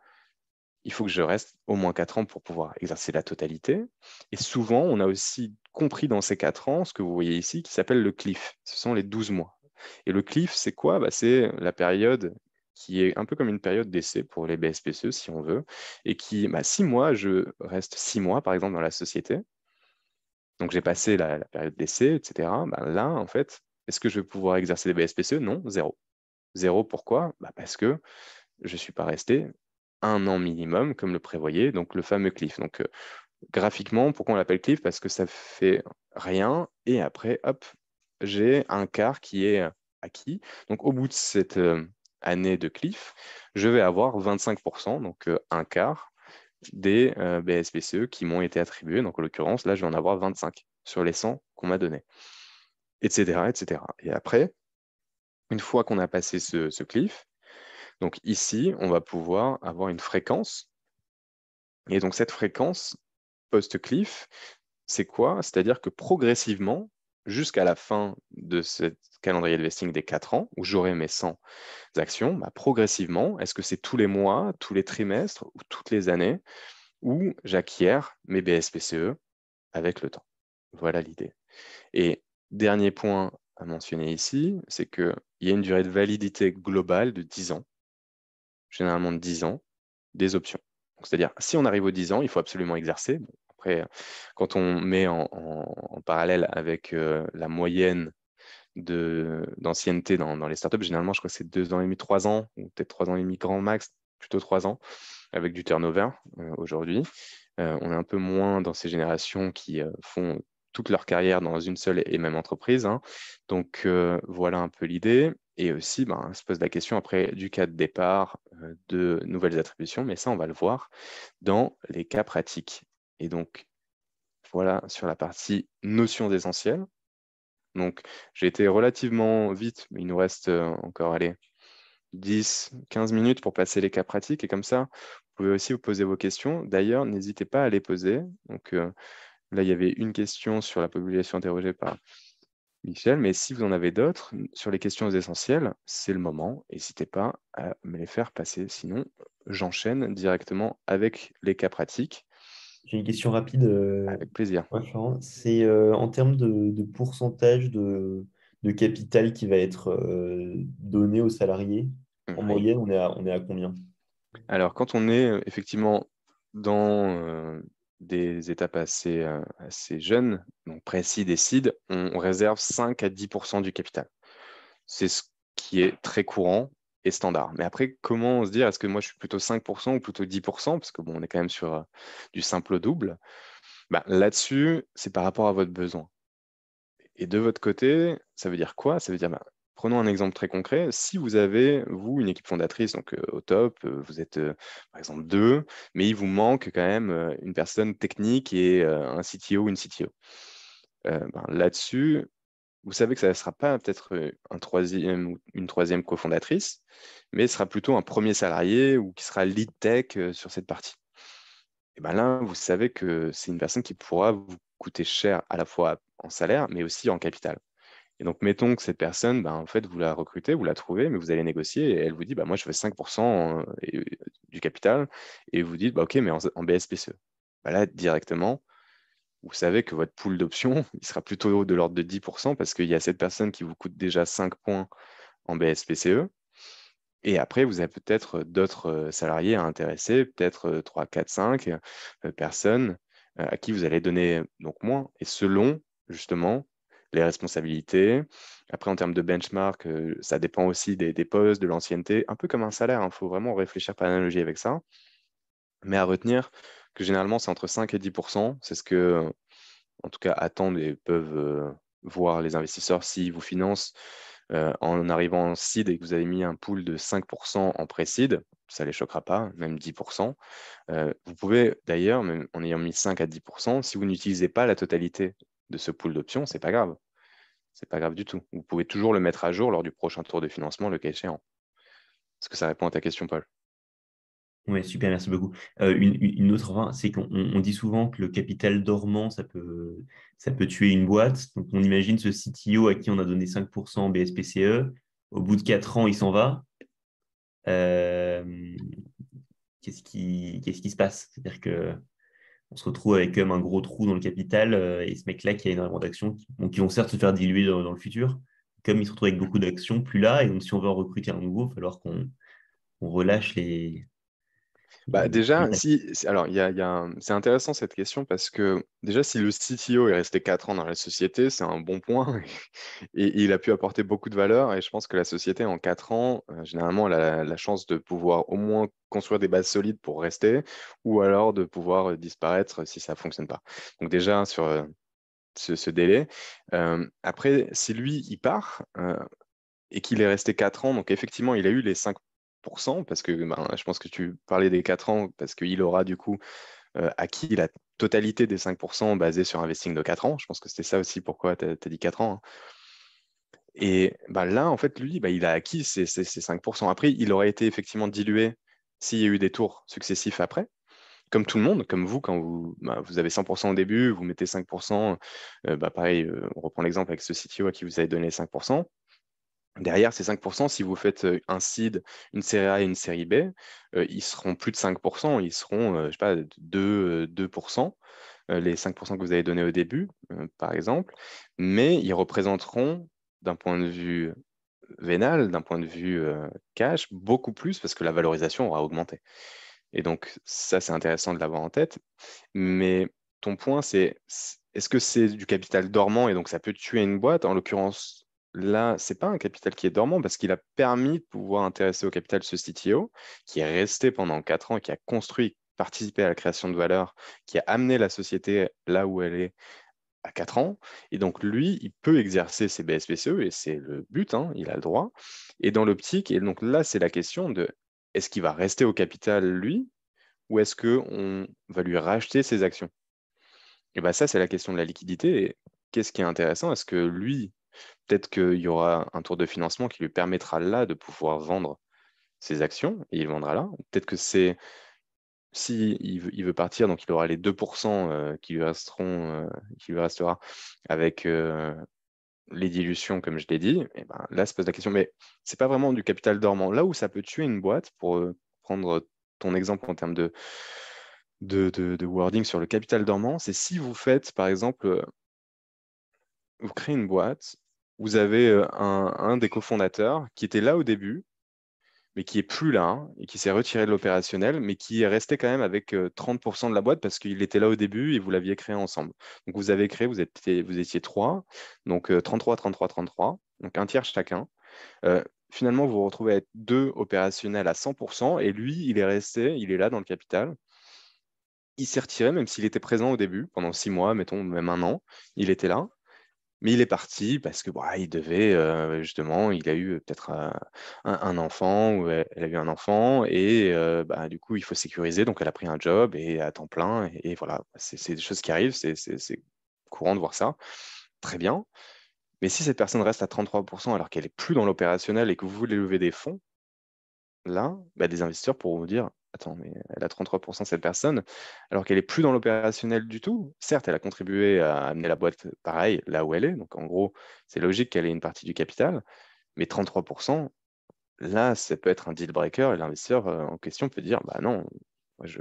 il faut que je reste au moins 4 ans pour pouvoir exercer la totalité. Et souvent, on a aussi compris dans ces 4 ans ce que vous voyez ici qui s'appelle le cliff. Ce sont les 12 mois. Et le cliff, c'est quoi? C'est la période qui est un peu comme une période d'essai pour les BSPCE, si on veut, et qui, 6 mois, je reste 6 mois, par exemple, dans la société. Donc, j'ai passé la période d'essai, etc. Là, en fait, est-ce que je vais pouvoir exercer des BSPCE? Non, zéro. Zéro, pourquoi? Parce que je ne suis pas resté 1 an minimum, comme le prévoyait, donc le fameux cliff. Donc, graphiquement, pourquoi on l'appelle cliff? Parce que ça fait rien, et après, hop, j'ai un quart qui est acquis. Donc, au bout de cette année de cliff, je vais avoir 25%, donc un quart des BSPCE qui m'ont été attribués. Donc, en l'occurrence, là, je vais en avoir 25 sur les 100 qu'on m'a donné, etc., etc. Et après, une fois qu'on a passé ce cliff, donc ici, on va pouvoir avoir une fréquence. Et donc, cette fréquence post-cliff, c'est quoi? C'est-à-dire que progressivement, jusqu'à la fin de ce calendrier de vesting des 4 ans, où j'aurai mes 100 actions, bah, progressivement, est-ce que c'est tous les mois, tous les trimestres ou toutes les années, où j'acquiers mes BSPCE avec le temps? Voilà l'idée. Et dernier point à mentionner ici, c'est qu'il y a une durée de validité globale de 10 ans, généralement de 10 ans, des options. C'est-à-dire, si on arrive aux 10 ans, il faut absolument exercer. Bon, après, quand on met en parallèle avec la moyenne d'ancienneté dans les startups, généralement, je crois que c'est 2 ans et demi, 3 ans, ou peut-être 3 ans et demi grand max, plutôt 3 ans, avec du turnover aujourd'hui. On est un peu moins dans ces générations qui font toute leur carrière dans une seule et même entreprise, hein. Donc voilà un peu l'idée. Et aussi, ben, se pose la question après du cas de départ, de nouvelles attributions, mais ça, on va le voir dans les cas pratiques. Et donc, voilà sur la partie notions essentielles. Donc, j'ai été relativement vite, mais il nous reste encore, allez, 10, 15 minutes pour passer les cas pratiques. Et comme ça, vous pouvez aussi vous poser vos questions. D'ailleurs, n'hésitez pas à les poser. Donc, là, il y avait une question sur la population interrogée par Michel, mais si vous en avez d'autres sur les questions essentielles, c'est le moment. N'hésitez pas à me les faire passer. Sinon, j'enchaîne directement avec les cas pratiques. J'ai une question rapide, Avec plaisir. ouais, Florent. C'est en termes de pourcentage de capital qui va être donné aux salariés. En Oui. moyenne, on est à combien? Alors, quand on est effectivement dans des étapes assez jeunes, donc pré-seed et seed, on réserve 5 à 10% du capital. C'est ce qui est très courant et standard. Mais après, comment se dire, est-ce que moi je suis plutôt 5% ou plutôt 10%? Parce que bon, on est quand même sur du simple au double. Bah, là-dessus, c'est par rapport à votre besoin. Et de votre côté, ça veut dire quoi? Ça veut dire, bah, prenons un exemple très concret. Si vous avez, vous, une équipe fondatrice, donc au top, vous êtes par exemple deux, mais il vous manque quand même une personne technique et un CTO ou une CTO. Ben, là-dessus, vous savez que ça ne sera pas peut-être un troisième ou une troisième cofondatrice, mais ce sera plutôt un premier salarié ou qui sera lead tech sur cette partie. Et ben là, vous savez que c'est une personne qui pourra vous coûter cher à la fois en salaire, mais aussi en capital. Et donc, mettons que cette personne, ben, en fait, vous la recrutez, vous la trouvez, mais vous allez négocier et elle vous dit, bah, moi, je veux 5% du capital. Et vous dites, bah, OK, mais en BSPCE. Bah, là, directement, vous savez que votre pool d'options, il sera plutôt de l'ordre de 10% parce qu'il y a cette personne qui vous coûte déjà 5 points en BSPCE. Et après, vous avez peut-être d'autres salariés à intéresser, peut-être 3, 4, 5 personnes à qui vous allez donner donc moins. Et selon, justement, les responsabilités. Après, en termes de benchmark, ça dépend aussi des postes, de l'ancienneté, un peu comme un salaire. Il faut vraiment réfléchir par analogie avec ça. Mais à retenir que généralement, c'est entre 5 et 10%. C'est ce que, en tout cas, attendent et peuvent voir les investisseurs s'ils vous financent en arrivant en seed et que vous avez mis un pool de 5% en pré-seed, ça ne les choquera pas, même 10%. Vous pouvez d'ailleurs, même en ayant mis 5 à 10%, si vous n'utilisez pas la totalité de ce pool d'options, c'est pas grave. C'est pas grave du tout. Vous pouvez toujours le mettre à jour lors du prochain tour de financement, le cas échéant. Est-ce que ça répond à ta question, Paul? Oui, super, merci beaucoup. Une autre, enfin, c'est qu'on dit souvent que le capital dormant, ça peut tuer une boîte. Donc, on imagine ce CTO à qui on a donné 5% en BSPCE. Au bout de 4 ans, il s'en va. Euh, qu'est-ce qui se passe? C'est-à-dire que on se retrouve avec comme un gros trou dans le capital et ce mec-là qui a énormément d'actions qui vont certes se faire diluer dans le futur, comme il se retrouve avec beaucoup d'actions plus là, et donc si on veut en recruter un nouveau, il va falloir qu'on relâche Bah, déjà, les- alors, c'est intéressant cette question parce que déjà, si le CTO est resté 4 ans dans la société, c'est un bon point et il a pu apporter beaucoup de valeur. Et je pense que la société, en 4 ans, généralement, elle a la chance de pouvoir au moins construire des bases solides pour rester ou alors de pouvoir disparaître si ça ne fonctionne pas. Donc, déjà, sur ce délai. Après, si lui, il part et qu'il est resté 4 ans, donc effectivement, il a eu les 5%, parce que ben, je pense que tu parlais des 4 ans, parce qu'il aura du coup acquis la totalité des 5% basés sur un vesting de 4 ans. Je pense que c'était ça aussi pourquoi tu as dit 4 ans, hein. Et ben, là, en fait, lui, ben, il a acquis ces 5%. Après, il aurait été effectivement dilué s'il y a eu des tours successifs après. comme tout le monde, comme vous, quand vous avez 100% au début, vous mettez 5%, pareil, on reprend l'exemple avec ce CTO à qui vous avez donné 5%. Derrière ces 5%, si vous faites un seed, une série A et une série B, ils seront plus de 5%, ils seront, je sais pas, 2%, les 5% que vous avez donnés au début, par exemple, mais ils représenteront, d'un point de vue vénal, d'un point de vue cash, beaucoup plus parce que la valorisation aura augmenté. Et donc, ça, c'est intéressant de l'avoir en tête. Mais ton point, est-ce que c'est du capital dormant et donc ça peut tuer une boîte? En l'occurrence, là, c'est pas un capital qui est dormant parce qu'il a permis de pouvoir intéresser au capital ce CTO qui est resté pendant 4 ans et qui a construit, participé à la création de valeur, qui a amené la société là où elle est à 4 ans. Et donc, lui, il peut exercer ses BSPCE et c'est le but, hein, il a le droit. Et dans l'optique, et donc là, c'est la question de est-ce qu'il va rester au capital, lui, ou est-ce qu'on va lui racheter ses actions? Et bien ça, c'est la question de la liquidité. Et qu'est-ce qui est intéressant? Est-ce que lui, peut-être qu'il y aura un tour de financement qui lui permettra là de pouvoir vendre ses actions et il vendra là. Peut-être que c'est si il veut partir, donc il aura les 2% qui lui resteront, qui lui restera avec les dilutions, comme je l'ai dit. Et ben, là, se pose la question, mais c'est pas vraiment du capital dormant. Là où ça peut tuer une boîte, pour prendre ton exemple en termes de wording sur le capital dormant, c'est si vous faites, par exemple, vous créez une boîte, vous avez un des cofondateurs qui était là au début, mais qui est plus là, hein, et qui s'est retiré de l'opérationnel, mais qui est resté quand même avec 30% de la boîte parce qu'il était là au début et vous l'aviez créé ensemble. Donc vous avez créé, vous étiez trois, donc 33, 33, 33, donc un tiers chacun. Finalement, vous vous retrouvez à être deux opérationnels à 100%, et lui, il est resté, il est là dans le capital. Il s'est retiré, même s'il était présent au début, pendant 6 mois, mettons, même un an, il était là. Mais il est parti parce que il devait, justement, il a eu peut-être un enfant, ou elle a eu un enfant, et du coup, il faut sécuriser. Donc, elle a pris un job et à temps plein. Et voilà, c'est des choses qui arrivent, c'est courant de voir ça. Très bien. Mais si cette personne reste à 33% alors qu'elle est plus dans l'opérationnel et que vous voulez lever des fonds, là, des investisseurs pourront vous dire, attends, mais elle a 33% cette personne, alors qu'elle est plus dans l'opérationnel du tout. Certes, elle a contribué à amener la boîte pareil là où elle est. Donc en gros, c'est logique qu'elle ait une partie du capital. Mais 33%, là, ça peut être un deal breaker et l'investisseur en question peut dire, bah non, moi je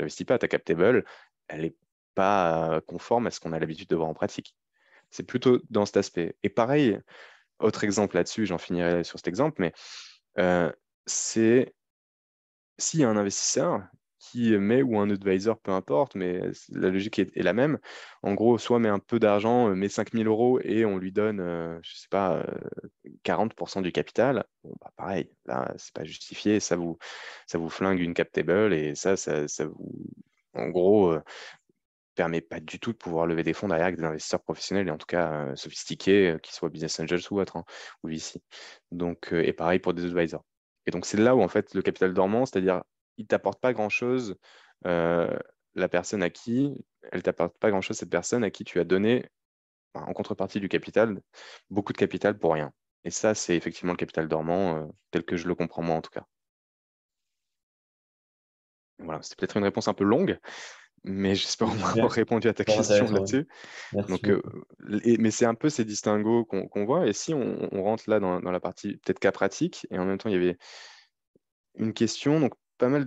n'investis pas à ta cap table, elle n'est pas conforme à ce qu'on a l'habitude de voir en pratique. C'est plutôt dans cet aspect. Et pareil, autre exemple là-dessus, j'en finirai sur cet exemple, mais euh, c'est s'il y a un investisseur qui met, ou un advisor, peu importe, mais la logique est la même. En gros, soit met un peu d'argent, met 5 000 € et on lui donne, je sais pas, 40% du capital. Bon, pareil, là, c'est pas justifié, ça vous flingue une cap table et ça vous, en gros, permet pas du tout de pouvoir lever des fonds derrière avec des investisseurs professionnels et en tout cas sophistiqués, qu'ils soient business angels ou autres, hein, ou VC. Donc, et pareil pour des advisors. Et donc, c'est là où en fait le capital dormant, c'est-à-dire il t'apporte pas grand-chose, euh, la personne à qui, elle t'apporte pas grand-chose, cette personne à qui tu as donné, en contrepartie du capital, beaucoup de capital pour rien. Et ça, c'est effectivement le capital dormant, tel que je le comprends moi en tout cas. Voilà, c'était peut-être une réponse un peu longue, mais j'espère au C'est moins super, avoir répondu à ta super question intéressant. Ouais. là-dessus. Merci Donc, beaucoup. mais c'est un peu ces distinguos qu'on voit. Et si on rentre là dans la partie peut-être cas pratique, et en même temps, il y avait une question, donc pas mal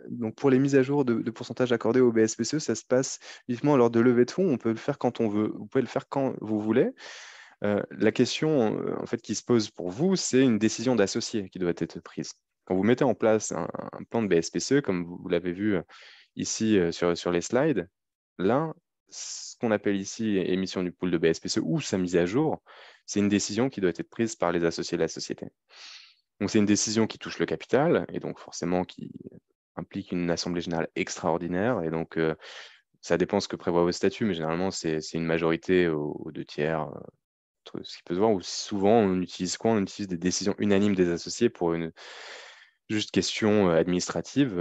donc pour les mises à jour de pourcentage accordé au BSPCE, ça se passe uniquement lors de levée de fonds. On peut le faire quand on veut. Vous pouvez le faire quand vous voulez. La question en fait qui se pose pour vous, c'est une décision d'associé qui doit être prise. Quand vous mettez en place un plan de BSPCE, comme vous l'avez vu ici sur les slides, là, ce qu'on appelle ici émission du pool de BSPCE ou sa mise à jour, c'est une décision qui doit être prise par les associés de la société. Donc c'est une décision qui touche le capital et donc forcément qui implique une assemblée générale extraordinaire. Et donc ça dépend ce que prévoit vos statuts, mais généralement c'est une majorité aux 2 tiers, ce qui peut se voir, ou souvent on utilise quoi? On utilise des décisions unanimes des associés pour une juste question administrative,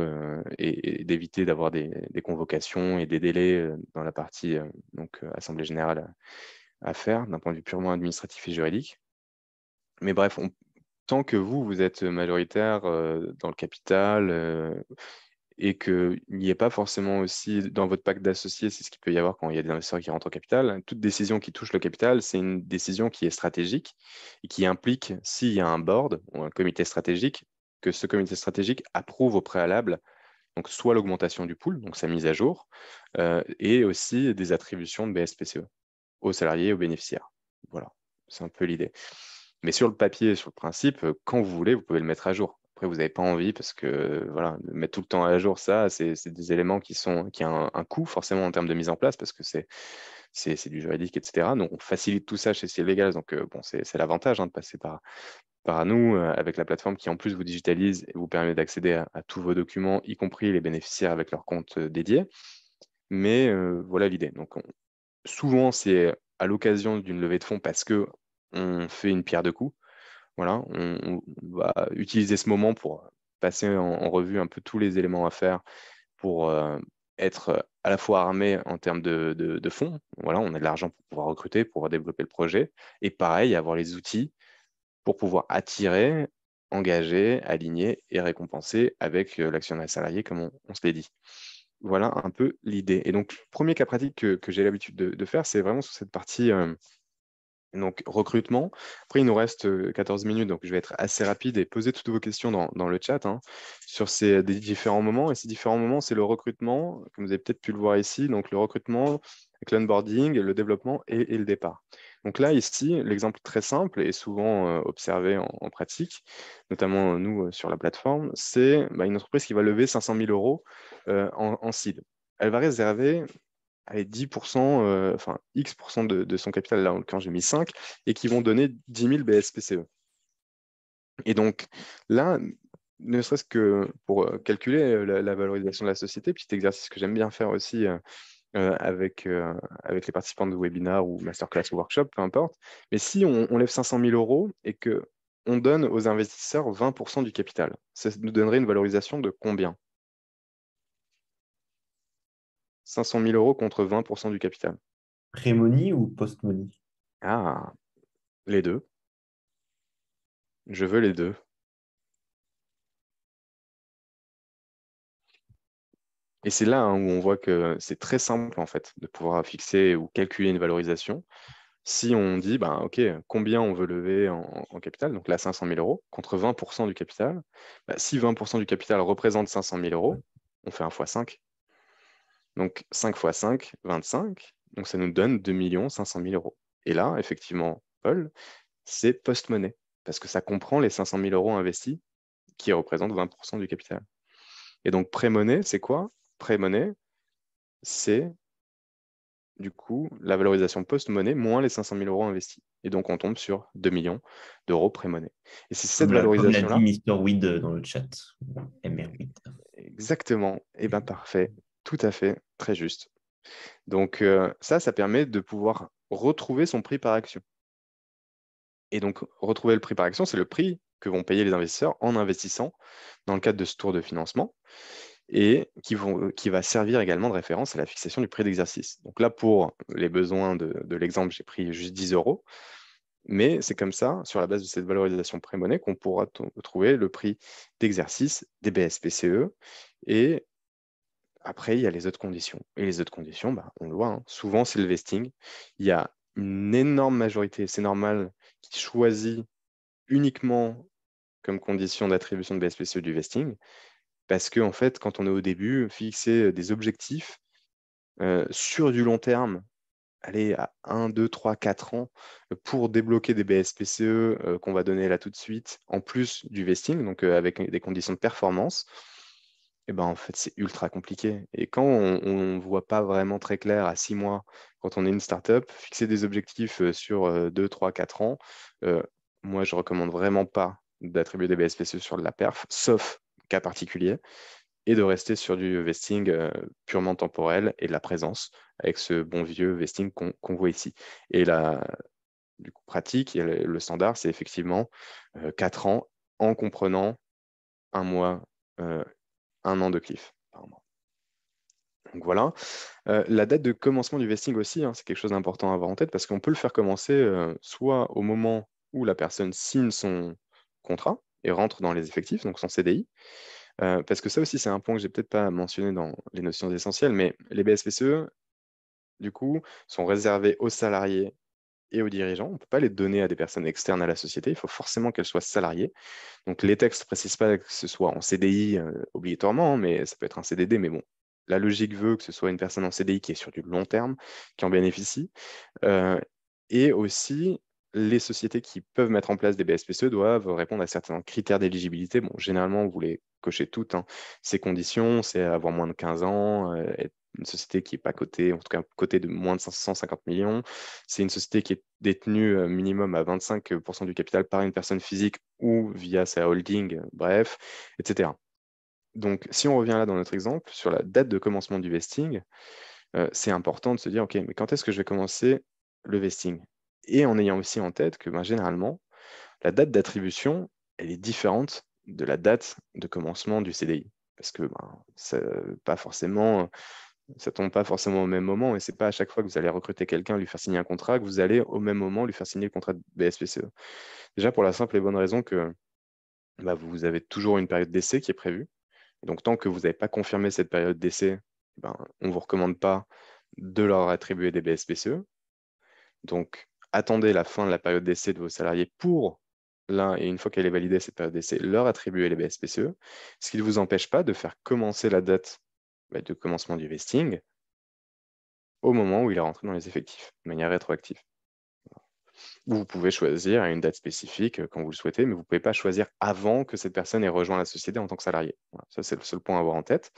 et d'éviter d'avoir des convocations et des délais dans la partie Assemblée générale à faire d'un point de vue purement administratif et juridique. Mais bref, tant que vous êtes majoritaire dans le capital, et qu'il n'y ait pas forcément aussi dans votre pacte d'associés, c'est ce qu'il peut y avoir quand il y a des investisseurs qui rentrent au capital. Toute décision qui touche le capital, c'est une décision qui est stratégique et qui implique, s'il y a un board ou un comité stratégique, que ce comité stratégique approuve au préalable donc soit l'augmentation du pool, donc sa mise à jour, et aussi des attributions de BSPCE aux salariés et aux bénéficiaires. Voilà, c'est un peu l'idée. Mais sur le papier, sur le principe, quand vous voulez, vous pouvez le mettre à jour. Après, vous n'avez pas envie parce que voilà, de mettre tout le temps à jour ça, c'est des éléments qui ont un coût forcément en termes de mise en place parce que c'est du juridique, etc. Donc, on facilite tout ça chez Ciel Legal. Donc, bon, c'est l'avantage de passer par nous avec la plateforme qui en plus vous digitalise et vous permet d'accéder à tous vos documents, y compris les bénéficiaires avec leur compte dédié. Mais voilà l'idée. Donc, souvent, c'est à l'occasion d'une levée de fonds parce que on fait une pierre de coups. Voilà, on va utiliser ce moment pour passer en revue un peu tous les éléments à faire pour être à la fois armé en termes de fonds. Voilà, on a de l'argent pour pouvoir recruter, pour pouvoir développer le projet. Et pareil, avoir les outils pour pouvoir attirer, engager, aligner et récompenser avec l'actionnaire salarié, comme on se l'est dit. Voilà un peu l'idée. Et donc, le premier cas pratique que j'ai l'habitude de faire, c'est vraiment sur cette partie donc, recrutement. Après, il nous reste 14 minutes, donc je vais être assez rapide et poser toutes vos questions dans le chat sur des différents moments. Et ces différents moments, c'est le recrutement, comme vous avez peut-être pu le voir ici, donc le recrutement, avec l'onboarding, le développement et le départ. Donc là, ici, l'exemple très simple et souvent observé en pratique, notamment nous sur la plateforme, c'est une entreprise qui va lever 500 000 euros en seed. Elle va réserver allez, 10%, enfin X% de son capital, là en l'occurrence j'ai mis 5, et qui vont donner 10 000 BSPCE. Et donc là, ne serait-ce que pour calculer la valorisation de la société, petit exercice que j'aime bien faire aussi avec les participants de webinaire ou masterclass ou workshop, peu importe, mais si on lève 500 000 euros et que on donne aux investisseurs 20% du capital, ça nous donnerait une valorisation de combien? 500 000 euros contre 20% du capital. Pré-money ou post-money? Ah, les deux. Je veux les deux. Et c'est là où on voit que c'est très simple en fait de pouvoir fixer ou calculer une valorisation. Si on dit, ben, OK, combien on veut lever en capital, donc là 500 000 euros, contre 20% du capital, si 20% du capital représente 500 000 euros, on fait 1 fois 5. Donc 5 fois 5, 25. Donc ça nous donne 2 500 000 euros. Et là, effectivement, Paul, c'est post-money, parce que ça comprend les 500 000 euros investis qui représentent 20% du capital. Et donc pré-money, c'est quoi? Pré-money, c'est du coup la valorisation post-monnaie moins les 500 000 euros investis. Et donc, on tombe sur 2 millions d'euros pré-monnaie. Et c'est cette Comme l'a dit valorisation-là, Mister Weed dans le chat. MR8. exactement, et bien parfait, tout à fait, très juste. Donc, ça permet de pouvoir retrouver son prix par action. Et donc, retrouver le prix par action, c'est le prix que vont payer les investisseurs en investissant dans le cadre de ce tour de financement et qui va servir également de référence à la fixation du prix d'exercice. Donc là, pour les besoins de l'exemple, j'ai pris juste 10 euros, mais c'est comme ça, sur la base de cette valorisation pré-monnaie, qu'on pourra trouver le prix d'exercice des BSPCE. Et après, il y a les autres conditions. Et les autres conditions, on le voit, souvent, c'est le vesting. Il y a une énorme majorité, c'est normal, qui choisit uniquement comme condition d'attribution de BSPCE du vesting. Parce que, en fait, quand on est au début, fixer des objectifs sur du long terme, aller à 1, 2, 3, 4 ans pour débloquer des BSPCE qu'on va donner là tout de suite, en plus du vesting, donc avec des conditions de performance, et ben, en fait, c'est ultra compliqué. Et quand on ne voit pas vraiment très clair à 6 mois, quand on est une startup, fixer des objectifs sur 2, 3, 4 ans, euh, moi, je recommande vraiment pas d'attribuer des BSPCE sur de la perf, sauf cas particulier et de rester sur du vesting purement temporel et de la présence avec ce bon vieux vesting qu'on voit ici. Et là, du coup, pratique, et le standard, c'est effectivement 4 ans en comprenant un mois, 1 an de cliff par mois. Donc voilà. La date de commencement du vesting aussi, c'est quelque chose d'important à avoir en tête parce qu'on peut le faire commencer soit au moment où la personne signe son contrat et rentre dans les effectifs, donc son CDI, Parce que ça aussi, c'est un point que j'ai peut-être pas mentionné dans les notions essentielles, mais les BSPCE, du coup, sont réservés aux salariés et aux dirigeants. On ne peut pas les donner à des personnes externes à la société. Il faut forcément qu'elles soient salariées. Donc, les textes ne précisent pas que ce soit en CDI obligatoirement, hein, mais ça peut être un CDD. Mais bon, la logique veut que ce soit une personne en CDI qui est sur du long terme, qui en bénéficie. Euh, et aussi, les sociétés qui peuvent mettre en place des BSPCE doivent répondre à certains critères d'éligibilité. Bon, généralement, vous les cochez toutes, hein. Ces conditions, c'est avoir moins de 15 ans, être une société qui n'est pas cotée, en tout cas cotée de moins de 550 millions. C'est une société qui est détenue minimum à 25% du capital par une personne physique ou via sa holding, bref, etc. Donc, si on revient là dans notre exemple, sur la date de commencement du vesting, c'est important de se dire, OK, mais quand est-ce que je vais commencer le vesting? Et en ayant aussi en tête que ben, généralement, la date d'attribution, elle est différente de la date de commencement du CDI. Parce que ben, pas forcément, ça tombe pas forcément au même moment et c'est pas à chaque fois que vous allez recruter quelqu'un, lui faire signer un contrat, que vous allez au même moment lui faire signer le contrat de BSPCE. Déjà pour la simple et bonne raison que bah, vous avez toujours une période d'essai qui est prévue. Donc tant que vous n'avez pas confirmé cette période d'essai, ben, on ne vous recommande pas de leur attribuer des BSPCE. Donc, attendez la fin de la période d'essai de vos salariés pour, là, et une fois qu'elle est validée, cette période d'essai, leur attribuer les BSPCE, ce qui ne vous empêche pas de faire commencer la date de commencement du vesting au moment où il est rentré dans les effectifs, de manière rétroactive. Ou vous pouvez choisir à une date spécifique quand vous le souhaitez, mais vous ne pouvez pas choisir avant que cette personne ait rejoint la société en tant que salarié. Voilà, ça, c'est le seul point à avoir en tête.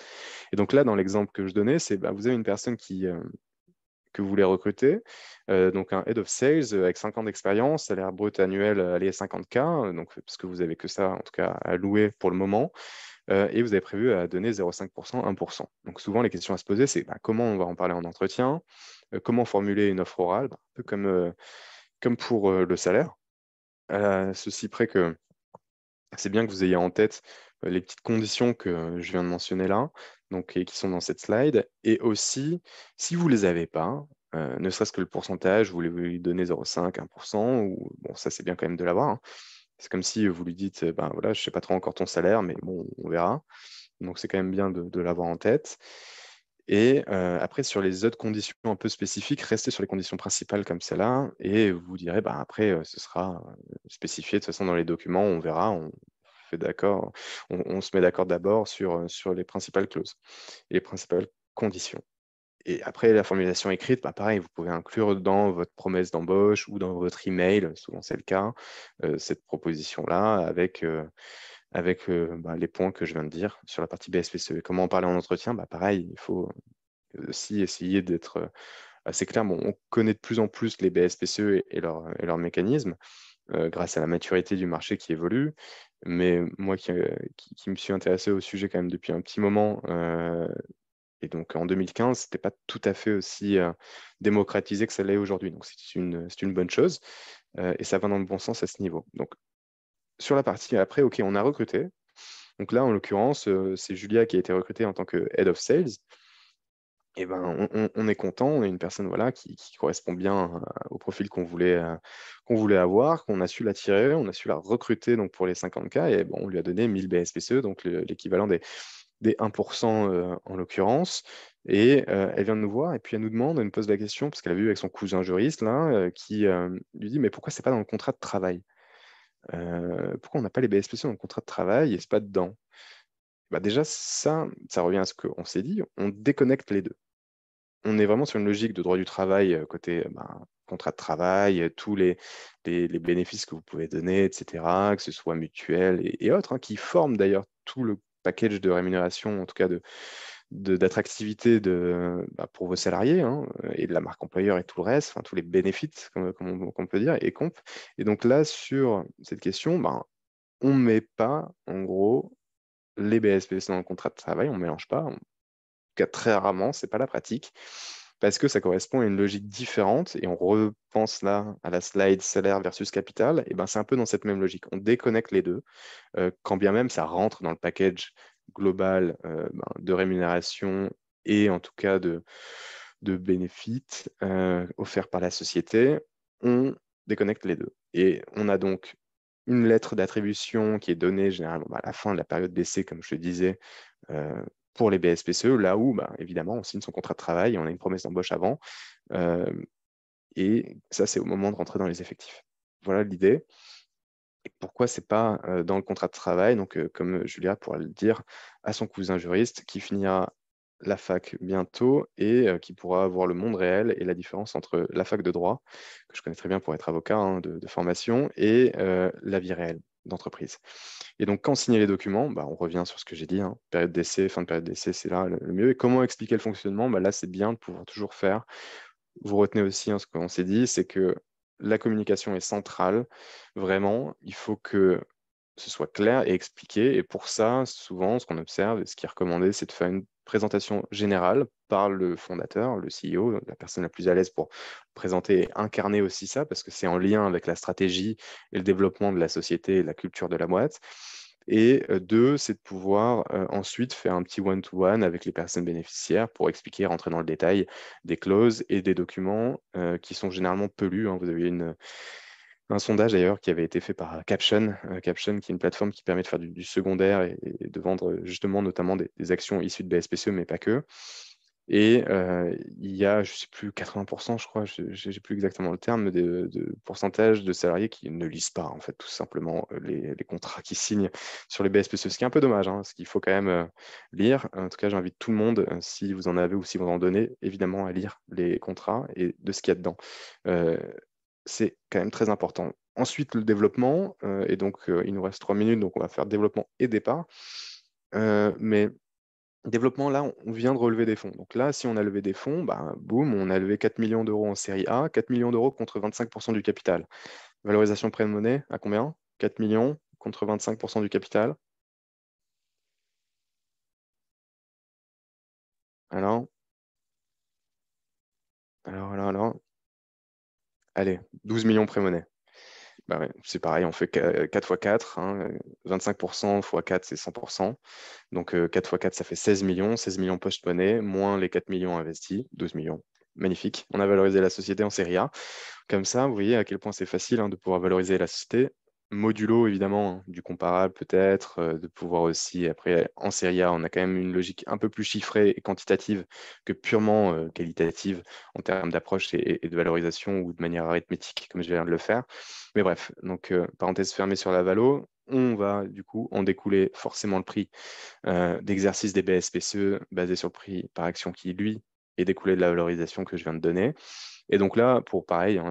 Et donc là, dans l'exemple que je donnais, c'est vous avez une personne que vous voulez recruter. Donc un head of sales avec 5 ans d'expérience, salaire brut annuel allez 50K, donc, parce que vous avez que ça en tout cas à louer pour le moment, et vous avez prévu à donner 0,5%, 1%. Donc souvent les questions à se poser, c'est comment on va en parler en entretien, comment formuler une offre orale, un peu comme pour le salaire, ceci près que c'est bien que vous ayez en tête les petites conditions que je viens de mentionner là, donc, et qui sont dans cette slide. Et aussi, si vous ne les avez pas, ne serait-ce que le pourcentage, vous lui donnez 0,5, 1%, ou bon, ça c'est bien quand même de l'avoir, hein. C'est comme si vous lui dites, ben voilà, je ne sais pas trop encore ton salaire, mais bon, on verra. Donc c'est quand même bien de l'avoir en tête. Et après, sur les autres conditions un peu spécifiques, restez sur les conditions principales comme celle-là, et vous direz, bah, après, ce sera spécifié de toute façon dans les documents, on verra, fait d'accord, on se met d'accord d'abord sur les principales clauses et les principales conditions. Et après, la formulation écrite, bah, pareil, vous pouvez inclure dans votre promesse d'embauche ou dans votre email, souvent c'est le cas, cette proposition-là avec les points que je viens de dire sur la partie BSPCE. Et comment en parler en entretien? Bah, pareil, il faut aussi essayer d'être assez clair. Bon, on connaît de plus en plus les BSPCE et leurs mécanismes grâce à la maturité du marché qui évolue. Mais moi qui me suis intéressé au sujet quand même depuis un petit moment, et donc en 2015, c'était pas tout à fait aussi démocratisé que ça l'est aujourd'hui. Donc c'est une bonne chose et ça va dans le bon sens à ce niveau. Donc sur la partie après, OK, on a recruté. Donc là, en l'occurrence, c'est Julia qui a été recrutée en tant que Head of Sales. Et ben, on est content, on est une personne voilà, qui correspond bien au profil qu'on voulait avoir, qu'on a su l'attirer, on a su la recruter donc, pour les 50K, et bon, on lui a donné 1000 BSPCE, donc l'équivalent des 1% en l'occurrence. Et elle vient de nous voir, et puis elle nous pose la question, parce qu'elle a vu avec son cousin juriste, là, qui lui dit, mais pourquoi c'est pas dans le contrat de travail? Pourquoi on n'a pas les BSPCE dans le contrat de travail et c'est pas dedans? Bah déjà, ça revient à ce qu'on s'est dit, on déconnecte les deux. On est vraiment sur une logique de droit du travail côté contrat de travail, tous les bénéfices que vous pouvez donner, etc., que ce soit mutuel et autres, hein, qui forment d'ailleurs tout le package de rémunération, en tout cas d'attractivité pour vos salariés, hein, et de la marque employeur et tout le reste, enfin, tous les bénéfices, comme on peut dire, et comp. Et donc là, sur cette question, on ne met pas, en gros, les BSPC dans le contrat de travail, on ne mélange pas, cas, très rarement, c'est pas la pratique, parce que ça correspond à une logique différente, et on repense là à la slide salaire versus capital, et ben c'est un peu dans cette même logique. On déconnecte les deux, quand bien même ça rentre dans le package global de rémunération et en tout cas de bénéfices offerts par la société, on déconnecte les deux. Et on a donc une lettre d'attribution qui est donnée généralement à la fin de la période d'essai, comme je le disais, pour les BSPCE, là où, évidemment, on signe son contrat de travail et on a une promesse d'embauche avant. Et ça, c'est au moment de rentrer dans les effectifs. Voilà l'idée. Et pourquoi c'est pas dans le contrat de travail, donc comme Julia pourra le dire à son cousin juriste qui finira la fac bientôt et qui pourra voir le monde réel et la différence entre la fac de droit, que je connais très bien pour être avocat de formation, et la vie réelle d'entreprise. Et donc, quand signer les documents, on revient sur ce que j'ai dit, période d'essai, fin de période d'essai, c'est là le mieux. Et comment expliquer le fonctionnement? Là, c'est bien de pouvoir toujours faire. Vous retenez aussi ce qu'on s'est dit, c'est que la communication est centrale. Vraiment, il faut que ce soit clair et expliqué. Et pour ça, souvent, ce qu'on observe, et ce qui est recommandé, c'est de faire une présentation générale par le fondateur, le CEO, la personne la plus à l'aise pour présenter et incarner aussi ça, parce que c'est en lien avec la stratégie et le développement de la société et la culture de la boîte. Et deux, c'est de pouvoir ensuite faire un petit one-to-one avec les personnes bénéficiaires pour expliquer, rentrer dans le détail des clauses et des documents qui sont généralement peu lus. Vous avez un sondage d'ailleurs qui avait été fait par Caption, Caption qui est une plateforme qui permet de faire du secondaire et de vendre justement notamment des actions issues de BSPCE, mais pas que. Et il y a, je ne sais plus, 80%, je crois, je n'ai plus exactement le terme, de pourcentage de salariés qui ne lisent pas, en fait, tout simplement, les contrats qu'ils signent sur les BSPCE, ce qui est un peu dommage, parce qu'il faut quand même lire. En tout cas, j'invite tout le monde, si vous en avez ou si vous en donnez, évidemment, à lire les contrats et de ce qu'il y a dedans. C'est quand même très important. Ensuite, le développement, et donc il nous reste 3 minutes, donc on va faire développement et départ. Mais développement, là, on vient de relever des fonds. Donc là, si on a levé des fonds, boum, on a levé 4 millions d'euros en série A, 4 millions d'euros contre 25% du capital. Valorisation prêt de monnaie, à combien? 4 millions contre 25% du capital. Alors, alors. Allez, 12 millions prêt monnaie. Ouais, c'est pareil, on fait 4 fois 4, 25% fois 4, c'est 100%. Donc 4 fois 4, ça fait 16 millions. 16 millions post-monnaie, moins les 4 millions investis, 12 millions. Magnifique. On a valorisé la société en série A. Comme ça, vous voyez à quel point c'est facile de pouvoir valoriser la société. Modulo, évidemment, du comparable peut-être, de pouvoir aussi, après, en série A, on a quand même une logique un peu plus chiffrée et quantitative que purement qualitative en termes d'approche et de valorisation ou de manière arithmétique, comme je viens de le faire. Mais bref, donc parenthèse fermée sur la valo, on va du coup en découler forcément le prix d'exercice des BSPCE basé sur le prix par action qui, lui, est découlé de la valorisation que je viens de donner. Et donc là, pour pareil,